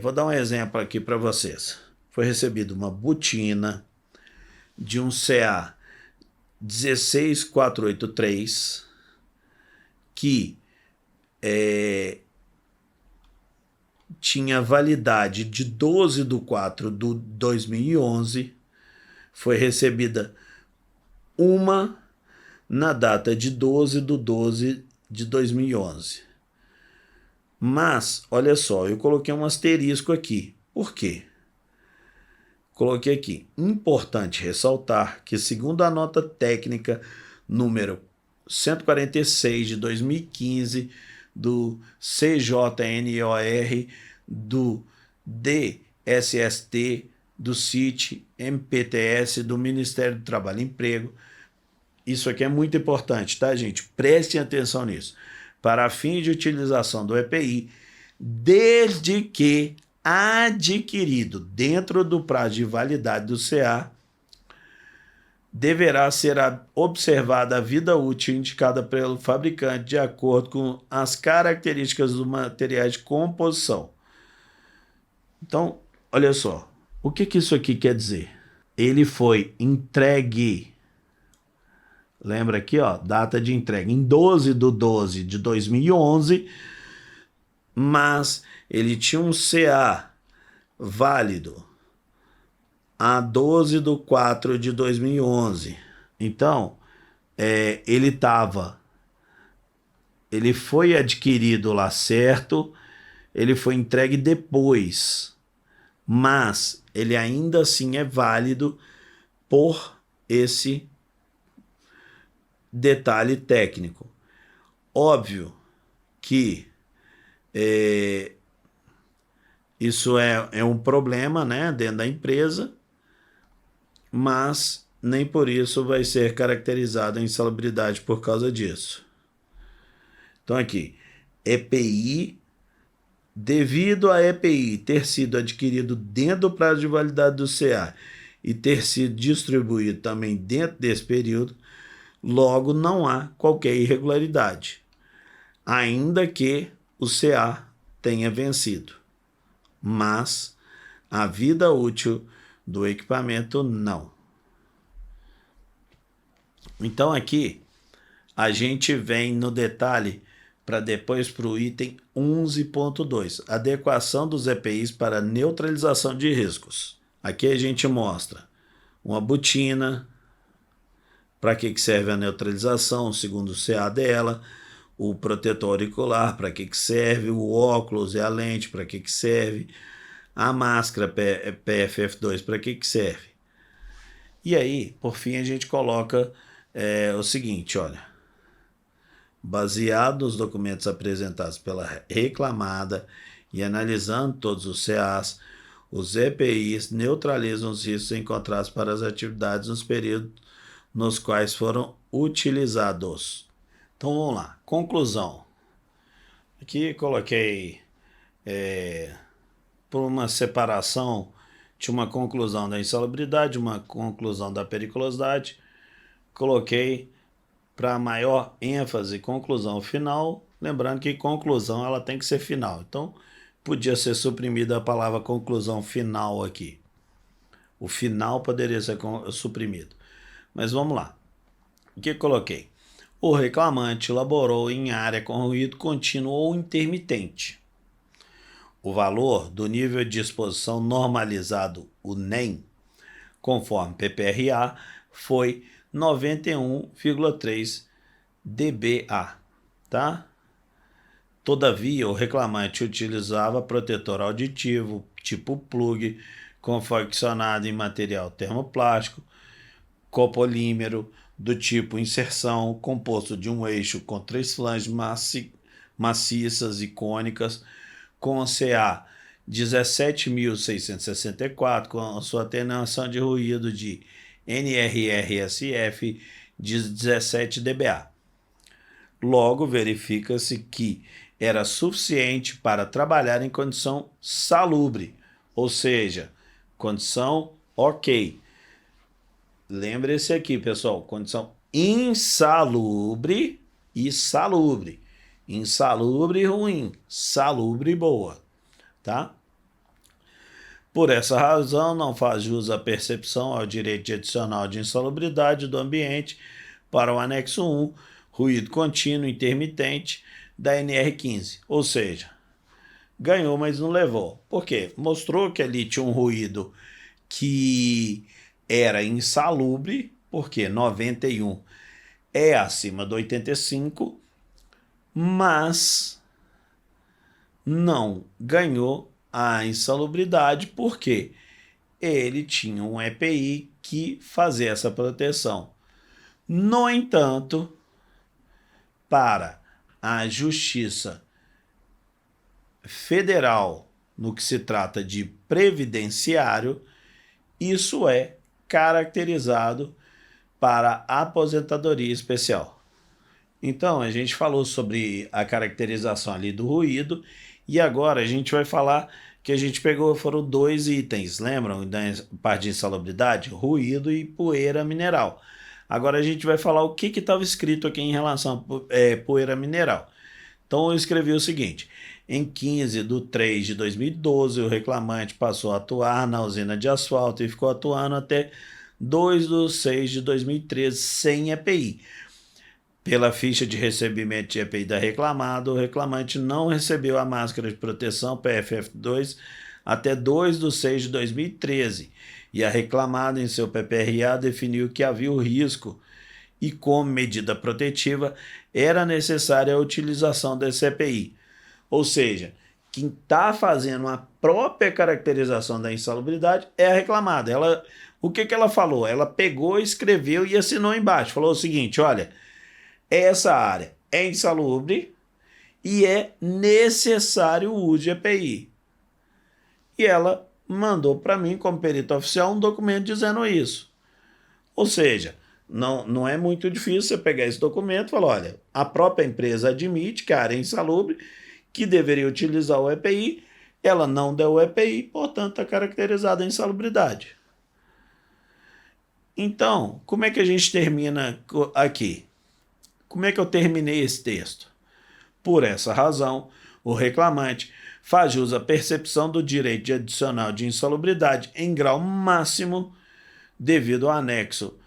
vou dar um exemplo aqui para vocês. Foi recebido uma botina de um CA 16483 que tinha validade de 12/4/2011, foi recebida uma na data de 12/12/2011. Mas, olha só, eu coloquei um asterisco aqui. Por quê? Coloquei aqui, importante ressaltar que, segundo a nota técnica número 146 de 2015 do CJNOR, do DSST, do CIT, MPTS, do Ministério do Trabalho e Emprego. Isso aqui é muito importante, tá, gente? Prestem atenção nisso. Para fins de utilização do EPI, desde que adquirido dentro do prazo de validade do CA, deverá ser observada a vida útil indicada pelo fabricante de acordo com as características dos materiais de composição. Então, olha só, o que isso aqui quer dizer? Ele foi entregue, lembra aqui, ó, data de entrega, em 12/12/2011, mas ele tinha um CA válido a 12/4/2011. Então, ele foi adquirido lá certo, ele foi entregue depois, mas ele ainda assim é válido por esse detalhe técnico. Óbvio que isso é um problema, né, dentro da empresa, mas nem por isso vai ser caracterizada a insalubridade por causa disso. Então aqui, EPI, devido a EPI ter sido adquirido dentro do prazo de validade do CA e ter sido distribuído também dentro desse período, logo não há qualquer irregularidade, ainda que o CA tenha vencido. mas a vida útil do equipamento não. Então aqui a gente vem no detalhe para depois para o item 11.2, adequação dos EPIs para neutralização de riscos. Aqui a gente mostra uma botina, para que serve a neutralização, segundo o CA dela, o protetor auricular, para que serve, o óculos e a lente, para que serve, a máscara PFF2, para que serve. E aí, por fim, a gente coloca o seguinte, olha, baseado nos documentos apresentados pela reclamada e analisando todos os CAs, os EPIs neutralizam os riscos encontrados para as atividades nos períodos nos quais foram utilizados. Então vamos lá, conclusão. Aqui coloquei por uma separação de uma conclusão da insalubridade, uma conclusão da periculosidade. Coloquei para maior ênfase conclusão final, lembrando que conclusão ela tem que ser final. Então podia ser suprimida a palavra conclusão final aqui. O final poderia ser suprimido. Mas vamos lá. O que eu coloquei? O reclamante laborou em área com ruído contínuo ou intermitente. O valor do nível de exposição normalizado, o NEM, conforme PPRA, foi 91,3 dBA, tá? Todavia, o reclamante utilizava protetor auditivo tipo plug, confeccionado em material termoplástico, copolímero, do tipo inserção, composto de um eixo com 3 flanges maciças e cônicas, com CA 17.664, com a sua atenuação de ruído de NRRSF de 17 dBA. Logo, verifica-se que era suficiente para trabalhar em condição salubre, ou seja, condição ok. Lembre-se aqui, pessoal, condição insalubre e salubre. Insalubre ruim, salubre boa, tá? Por essa razão, não faz jus à percepção ao direito adicional de insalubridade do ambiente para o anexo 1, ruído contínuo intermitente da NR15. Ou seja, ganhou, mas não levou. Por quê? Mostrou que ali tinha um ruído que era insalubre, porque 91 é acima do 85, mas não ganhou a insalubridade porque ele tinha um EPI que fazia essa proteção. No entanto, para a Justiça Federal, no que se trata de previdenciário, isso é caracterizado para aposentadoria especial. Então, a gente falou sobre a caracterização ali do ruído e agora a gente vai falar que a gente pegou, foram 2 itens, lembram? Da parte de insalubridade, ruído e poeira mineral. Agora a gente vai falar o que estava escrito aqui em relação a poeira mineral. Então eu escrevi o seguinte: em 15/3/2012, o reclamante passou a atuar na usina de asfalto e ficou atuando até 2/6/2013 sem EPI. Pela ficha de recebimento de EPI da reclamada, o reclamante não recebeu a máscara de proteção PFF2 até 2/6/2013 e a reclamada em seu PPRA definiu que havia o risco e, como medida protetiva, era necessária a utilização desse EPI. Ou seja, quem está fazendo a própria caracterização da insalubridade é a reclamada. O que ela falou? Ela pegou, escreveu e assinou embaixo. Falou o seguinte: olha, essa área é insalubre e é necessário o uso de EPI. E ela mandou para mim, como perito oficial, um documento dizendo isso. Ou seja, não é muito difícil você pegar esse documento e falar: olha, a própria empresa admite que a área é insalubre, que deveria utilizar o EPI, ela não deu o EPI, portanto está caracterizada a insalubridade. Então, como é que a gente termina aqui? Como é que eu terminei esse texto? Por essa razão, o reclamante faz jus à percepção do direito de adicional de insalubridade em grau máximo devido ao anexo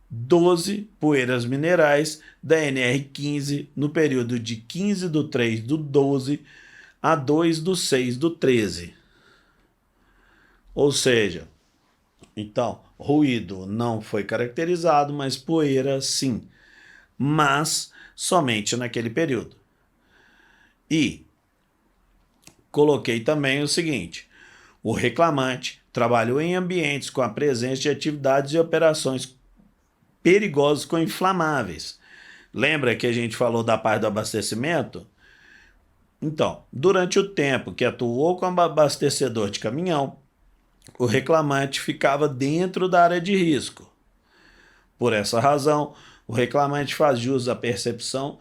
12, poeiras minerais, da NR15, no período de 15/3/12 a 2/6/13. Ou seja, então, ruído não foi caracterizado, mas poeira sim, mas somente naquele período. E coloquei também o seguinte: o reclamante trabalhou em ambientes com a presença de atividades e operações perigosas com inflamáveis. Lembra que a gente falou da parte do abastecimento? Então, durante o tempo que atuou como abastecedor de caminhão, o reclamante ficava dentro da área de risco. Por essa razão, o reclamante faz jus à percepção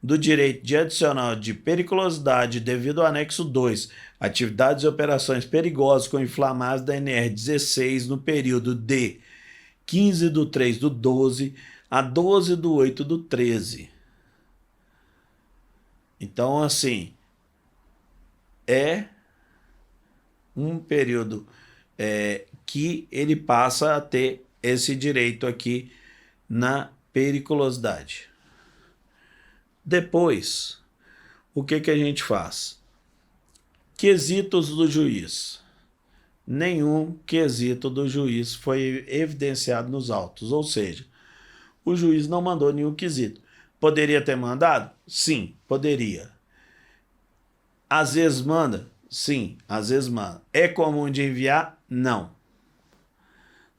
do direito de adicional de periculosidade devido ao anexo 2, atividades e operações perigosas com inflamáveis da NR16 no período de 15/3/12 a 12/8/13. Então, assim, é um período que ele passa a ter esse direito aqui na periculosidade. Depois, o que a gente faz? Quesitos do juiz. Nenhum quesito do juiz foi evidenciado nos autos, ou seja, o juiz não mandou nenhum quesito. Poderia ter mandado? Sim, poderia. Às vezes manda? Sim, às vezes manda. É comum de enviar? Não.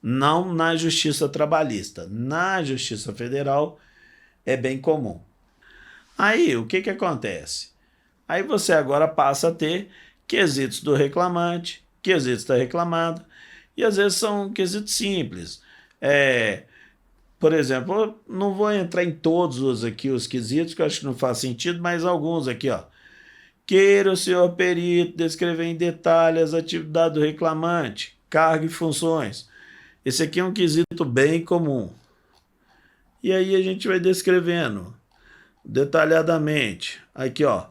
Não na Justiça Trabalhista. Na Justiça Federal é bem comum. Aí, o que acontece? Aí você agora passa a ter quesitos do reclamante, quesitos da reclamada, e às vezes são quesitos simples. Por exemplo, eu não vou entrar em todos os quesitos, que eu acho que não faz sentido, mas alguns aqui, ó. Queira o senhor perito descrever em detalhe as atividades do reclamante, cargo e funções. Esse aqui é um quesito bem comum. E aí a gente vai descrevendo detalhadamente. Aqui, ó.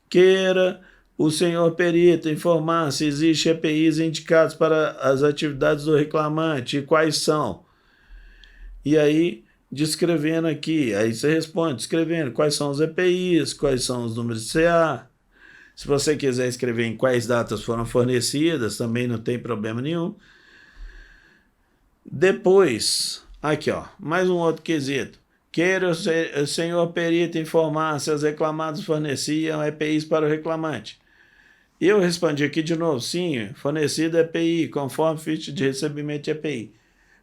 Queira o senhor perito informar se existem EPIs indicados para as atividades do reclamante e quais são. E aí, descrevendo aqui, aí você responde, descrevendo quais são os EPIs, quais são os números de CA. Se você quiser escrever em quais datas foram fornecidas, também não tem problema nenhum. Depois, aqui, ó, mais um outro quesito. Queira o senhor perito informar se os reclamados forneciam EPIs para o reclamante. Eu respondi aqui de novo, sim, fornecido EPI, conforme ficha de recebimento de EPI.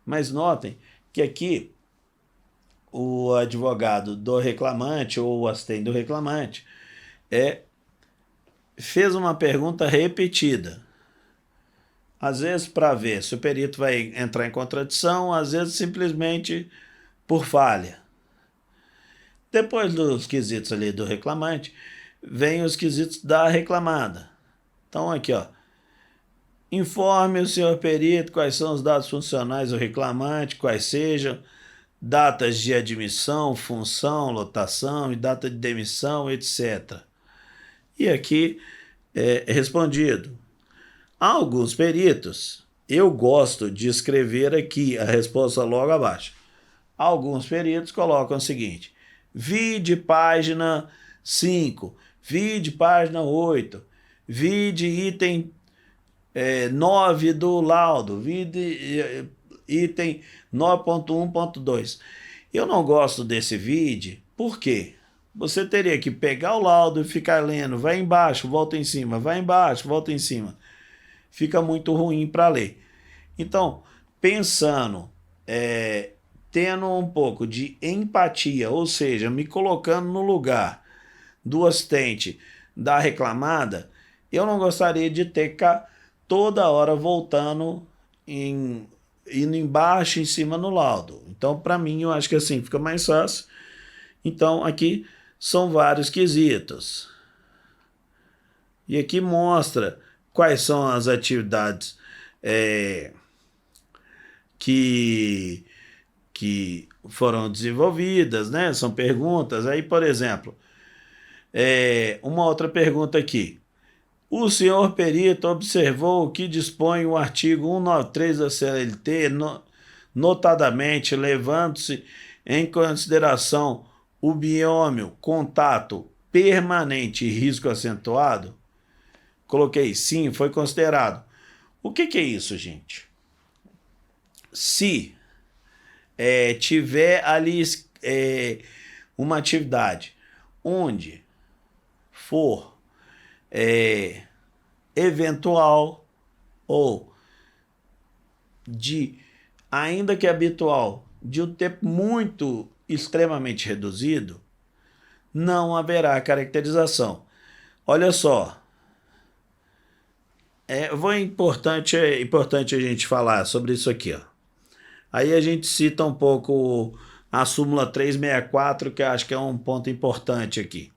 Mas notem que aqui o advogado do reclamante ou o assistente do reclamante fez uma pergunta repetida. Às vezes para ver se o perito vai entrar em contradição, às vezes simplesmente por falha. Depois dos quesitos ali do reclamante, vem os quesitos da reclamada. Então aqui, ó. Informe o senhor perito quais são os dados funcionais do reclamante, quais sejam, datas de admissão, função, lotação e data de demissão, etc. E aqui é respondido. Há alguns peritos, eu gosto de escrever aqui a resposta logo abaixo. Alguns peritos colocam o seguinte: vide página 5, vide página 8, vide item 9 do laudo, vide item 9.1.2. Eu não gosto desse vide, por quê? Você teria que pegar o laudo e ficar lendo, vai embaixo, volta em cima, vai embaixo, volta em cima. Fica muito ruim para ler. Então, pensando, tendo um pouco de empatia, ou seja, me colocando no lugar do assistente da reclamada, eu não gostaria de ter que ficar toda hora voltando, indo embaixo, em cima no laudo. Então, para mim, eu acho que assim fica mais fácil. Então, aqui são vários quesitos. E aqui mostra quais são as atividades que foram desenvolvidas, né? São perguntas. Aí, por exemplo, uma outra pergunta aqui. O senhor perito observou que dispõe o artigo 193 da CLT, notadamente levando-se em consideração o biômio contato permanente e risco acentuado? Coloquei sim, foi considerado. O que é isso, gente? Se tiver ali uma atividade onde for eventual ou de, ainda que habitual, de um tempo muito extremamente reduzido, não haverá caracterização. Olha só, é importante a gente falar sobre isso aqui, ó. Aí a gente cita um pouco a súmula 364, que eu acho que é um ponto importante aqui.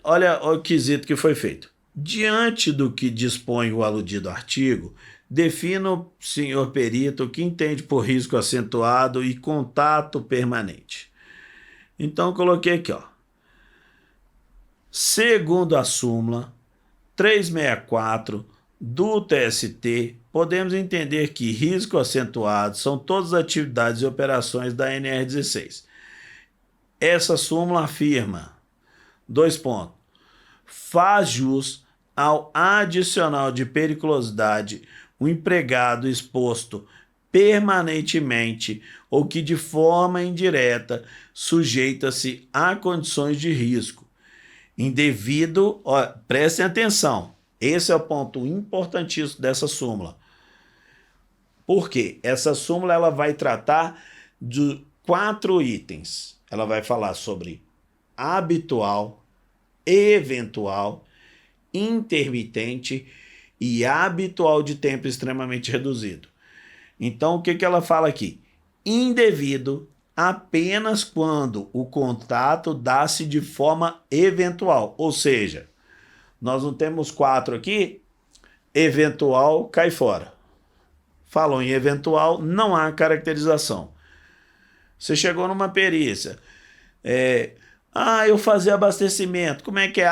Olha o quesito que foi feito. Diante do que dispõe o aludido artigo, defina o senhor perito o que entende por risco acentuado e contato permanente. Então, eu coloquei aqui, ó. Segundo a súmula 364 do TST, podemos entender que risco acentuado são todas as atividades e operações da NR16. Essa súmula afirma, faz jus ao adicional de periculosidade o empregado exposto permanentemente ou que de forma indireta sujeita-se a condições de risco indevido. Prestem atenção, esse é o ponto importantíssimo dessa súmula. Por quê? Essa súmula ela vai tratar de 4 itens. Ela vai falar sobre habitual, eventual, intermitente e habitual de tempo extremamente reduzido. Então, o que ela fala aqui? Indevido apenas quando o contato dá-se de forma eventual. Ou seja, nós não temos 4 aqui, eventual cai fora. Falou em eventual, não há caracterização. Você chegou numa perícia, eu fazia abastecimento, como é que é?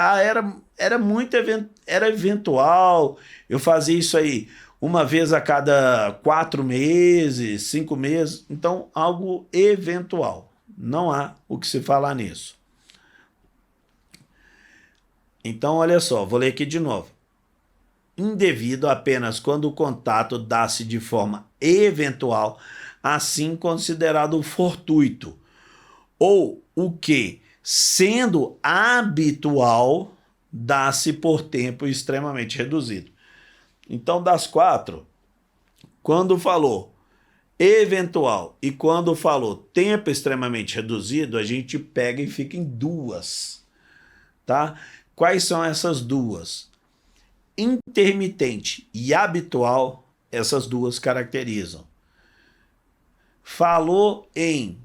Era muito era eventual, eu fazia isso aí uma vez a cada 4 meses, 5 meses, então algo eventual. Não há o que se falar nisso. Então, olha só, vou ler aqui de novo. Indevido apenas quando o contato dá-se de forma eventual, assim considerado fortuito, ou o que, sendo habitual, dá-se por tempo extremamente reduzido. Então, das 4, quando falou eventual e quando falou tempo extremamente reduzido, a gente pega e fica em 2, tá? Quais são essas 2? Intermitente e habitual, essas 2 caracterizam. Falou em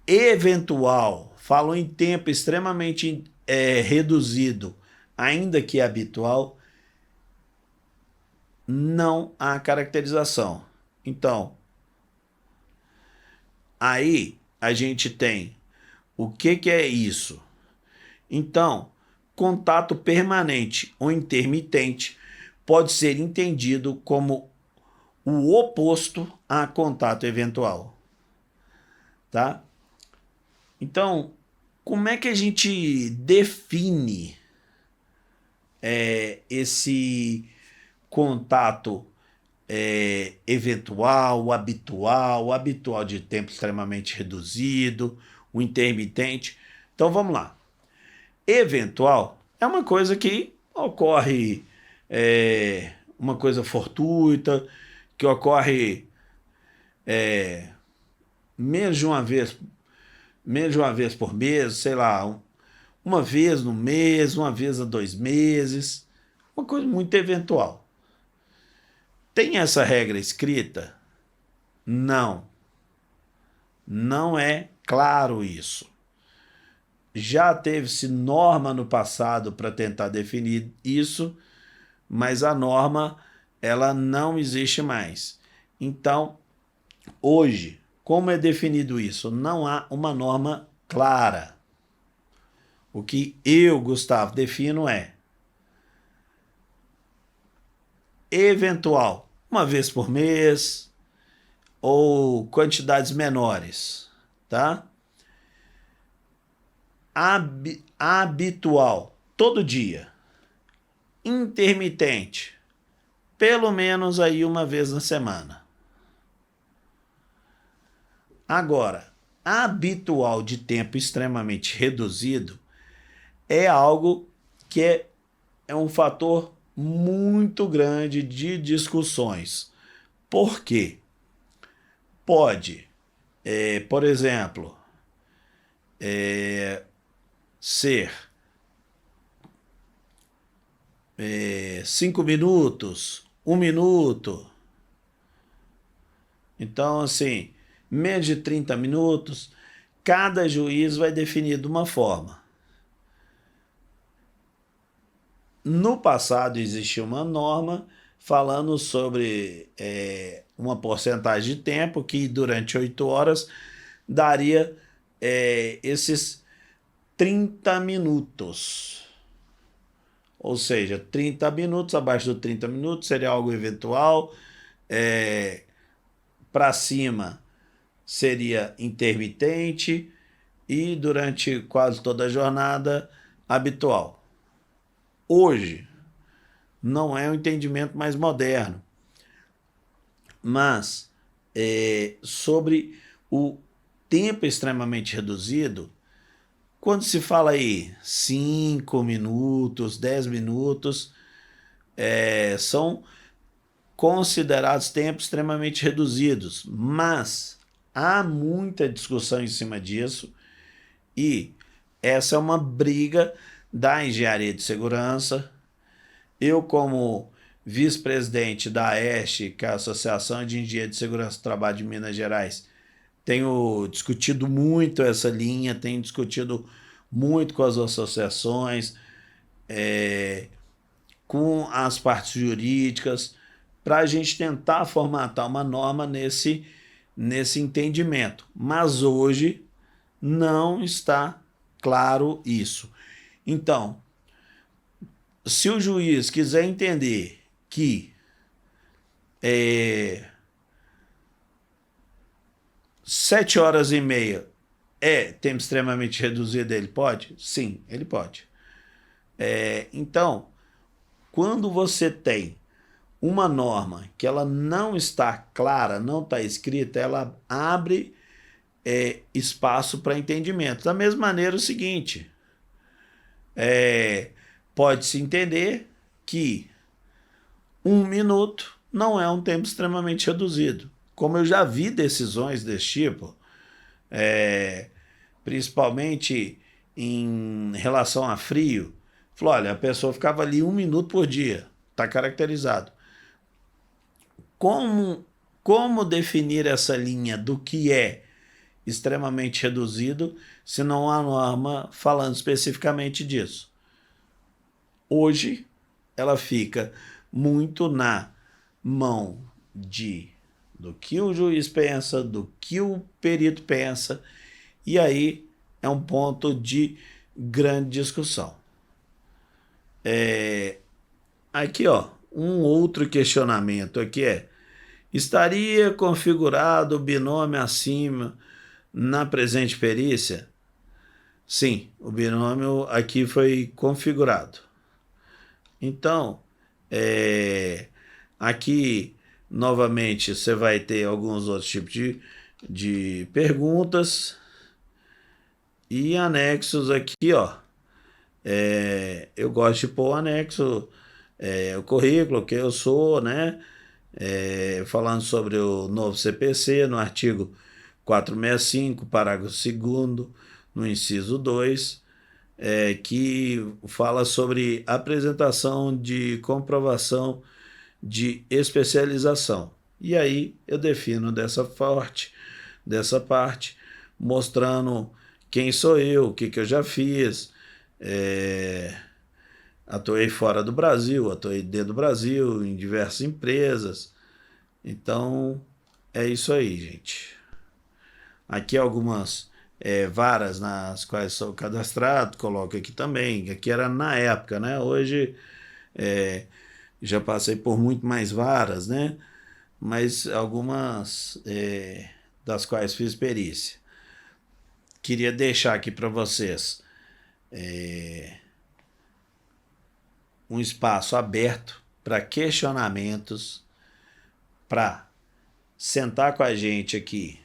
eventual, falou em tempo extremamente reduzido, ainda que habitual, não há caracterização. Então, aí a gente tem o que é isso? Então, contato permanente ou intermitente pode ser entendido como o oposto a contato eventual, tá? Então, como é que a gente define esse contato eventual, habitual de tempo extremamente reduzido, o intermitente? Então, vamos lá. Eventual é uma coisa que ocorre, uma coisa fortuita, que ocorre menos de uma vez por mês, sei lá, uma vez no mês, uma vez a 2 meses, uma coisa muito eventual. Tem essa regra escrita? Não. Não é claro isso. Já teve-se norma no passado para tentar definir isso, mas a norma ela não existe mais. Então, hoje, como é definido isso? Não há uma norma clara. O que eu, Gustavo, defino é eventual, uma vez por mês ou quantidades menores, tá? Habitual, todo dia. Intermitente, pelo menos aí uma vez na semana. Agora, habitual de tempo extremamente reduzido é algo que é um fator muito grande de discussões. Por quê? Pode, por exemplo, ser 5 minutos, 1 minuto. Então, assim, menos de 30 minutos, cada juiz vai definir de uma forma. No passado existia uma norma falando sobre uma porcentagem de tempo que durante 8 horas daria esses 30 minutos. Ou seja, 30 minutos, abaixo de 30 minutos seria algo eventual, para cima seria intermitente e durante quase toda a jornada habitual. Hoje não é um entendimento mais moderno, mas sobre o tempo extremamente reduzido, quando se fala aí 5 minutos, 10 minutos, são considerados tempos extremamente reduzidos, mas há muita discussão em cima disso e essa é uma briga da engenharia de segurança. Eu, como vice-presidente da AEST, que é a Associação de Engenharia de Segurança do Trabalho de Minas Gerais, tenho discutido muito essa linha, tenho discutido muito com as associações, com as partes jurídicas, para a gente tentar formatar uma norma nesse entendimento. Mas hoje não está claro isso. Então, se o juiz quiser entender que 7 horas e meia é tempo extremamente reduzido, ele pode? Sim, ele pode. Então, quando você tem uma norma que ela não está clara, não está escrita, ela abre espaço para entendimento. Da mesma maneira, o seguinte, pode-se entender que 1 minuto não é um tempo extremamente reduzido. Como eu já vi decisões desse tipo, principalmente em relação a frio, falou, olha, a pessoa ficava ali 1 minuto por dia, está caracterizado. Como definir essa linha do que é extremamente reduzido se não há norma falando especificamente disso? Hoje, ela fica muito na mão do que o juiz pensa, do que o perito pensa, e aí é um ponto de grande discussão. Aqui, ó, um outro questionamento aqui estaria configurado o binômio acima na presente perícia? Sim, o binômio aqui foi configurado. Então, aqui, novamente, você vai ter alguns outros tipos de perguntas e anexos aqui, ó. Eu gosto de pôr o anexo, o currículo, que eu sou, né? Falando sobre o novo CPC, no artigo 465, parágrafo 2º, no inciso 2, que fala sobre apresentação de comprovação de especialização. E aí eu defino dessa parte, mostrando quem sou eu, o que eu já fiz, atuei fora do Brasil, atuei dentro do Brasil, em diversas empresas. Então, é isso aí, gente. Aqui algumas varas nas quais sou cadastrado, coloco aqui também. Aqui era na época, né? Hoje é, já passei por muito mais varas, né? Mas algumas das quais fiz perícia. Queria deixar aqui para vocês um espaço aberto para questionamentos, para sentar com a gente aqui,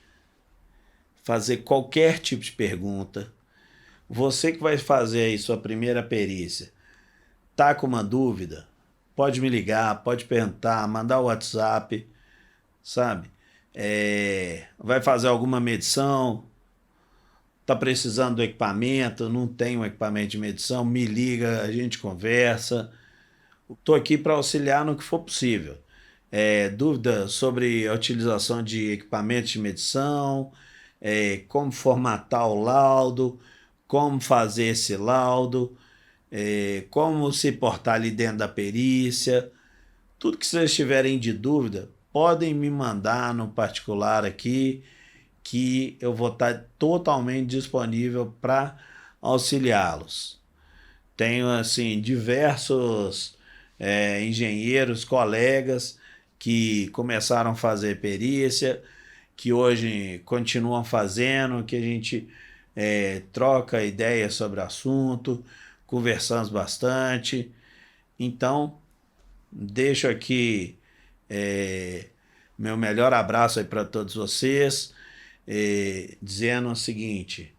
fazer qualquer tipo de pergunta. Você que vai fazer aí sua primeira perícia, tá com uma dúvida? Pode me ligar, pode perguntar, mandar o WhatsApp, sabe? Vai fazer alguma medição, tá precisando do equipamento, não tem um equipamento de medição, me liga, a gente conversa. Estou aqui para auxiliar no que for possível. Dúvida sobre a utilização de equipamentos de medição, como formatar o laudo, como fazer esse laudo, como se portar ali dentro da perícia. Tudo que vocês tiverem de dúvida, podem me mandar no particular aqui, que eu vou estar totalmente disponível para auxiliá-los. Tenho assim diversos engenheiros, colegas que começaram a fazer perícia, que hoje continuam fazendo, que a gente troca ideias sobre o assunto, conversamos bastante. Então, deixo aqui meu melhor abraço aí para todos vocês, dizendo o seguinte: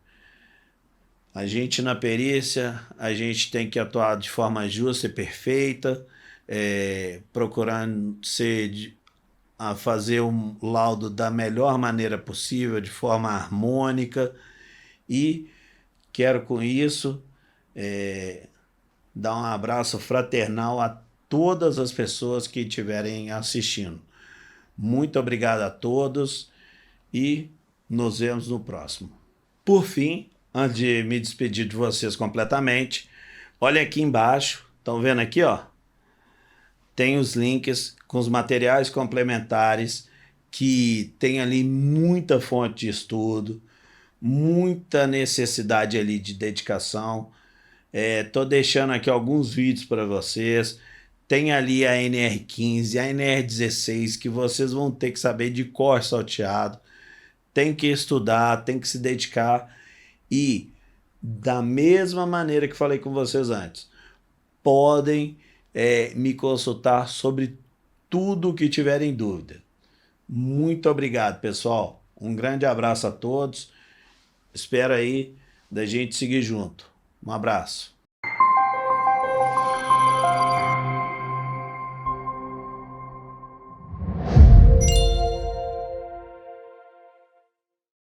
a gente na perícia, a gente tem que atuar de forma justa e perfeita, procurando a fazer um laudo da melhor maneira possível, de forma harmônica, e quero com isso dar um abraço fraternal a todas as pessoas que estiverem assistindo. Muito obrigado a todos e nos vemos no próximo. Por fim, antes de me despedir de vocês completamente, olha aqui embaixo, estão vendo aqui, ó? Tem os links com os materiais complementares, que tem ali muita fonte de estudo, muita necessidade ali de dedicação. Tô deixando aqui alguns vídeos para vocês. Tem ali a NR15, a NR16, que vocês vão ter que saber de cor salteado. Tem que estudar, tem que se dedicar. E, da mesma maneira que falei com vocês antes, podem me consultar sobre tudo que tiverem dúvida. Muito obrigado, pessoal. Um grande abraço a todos. Espero aí da gente seguir junto. Um abraço.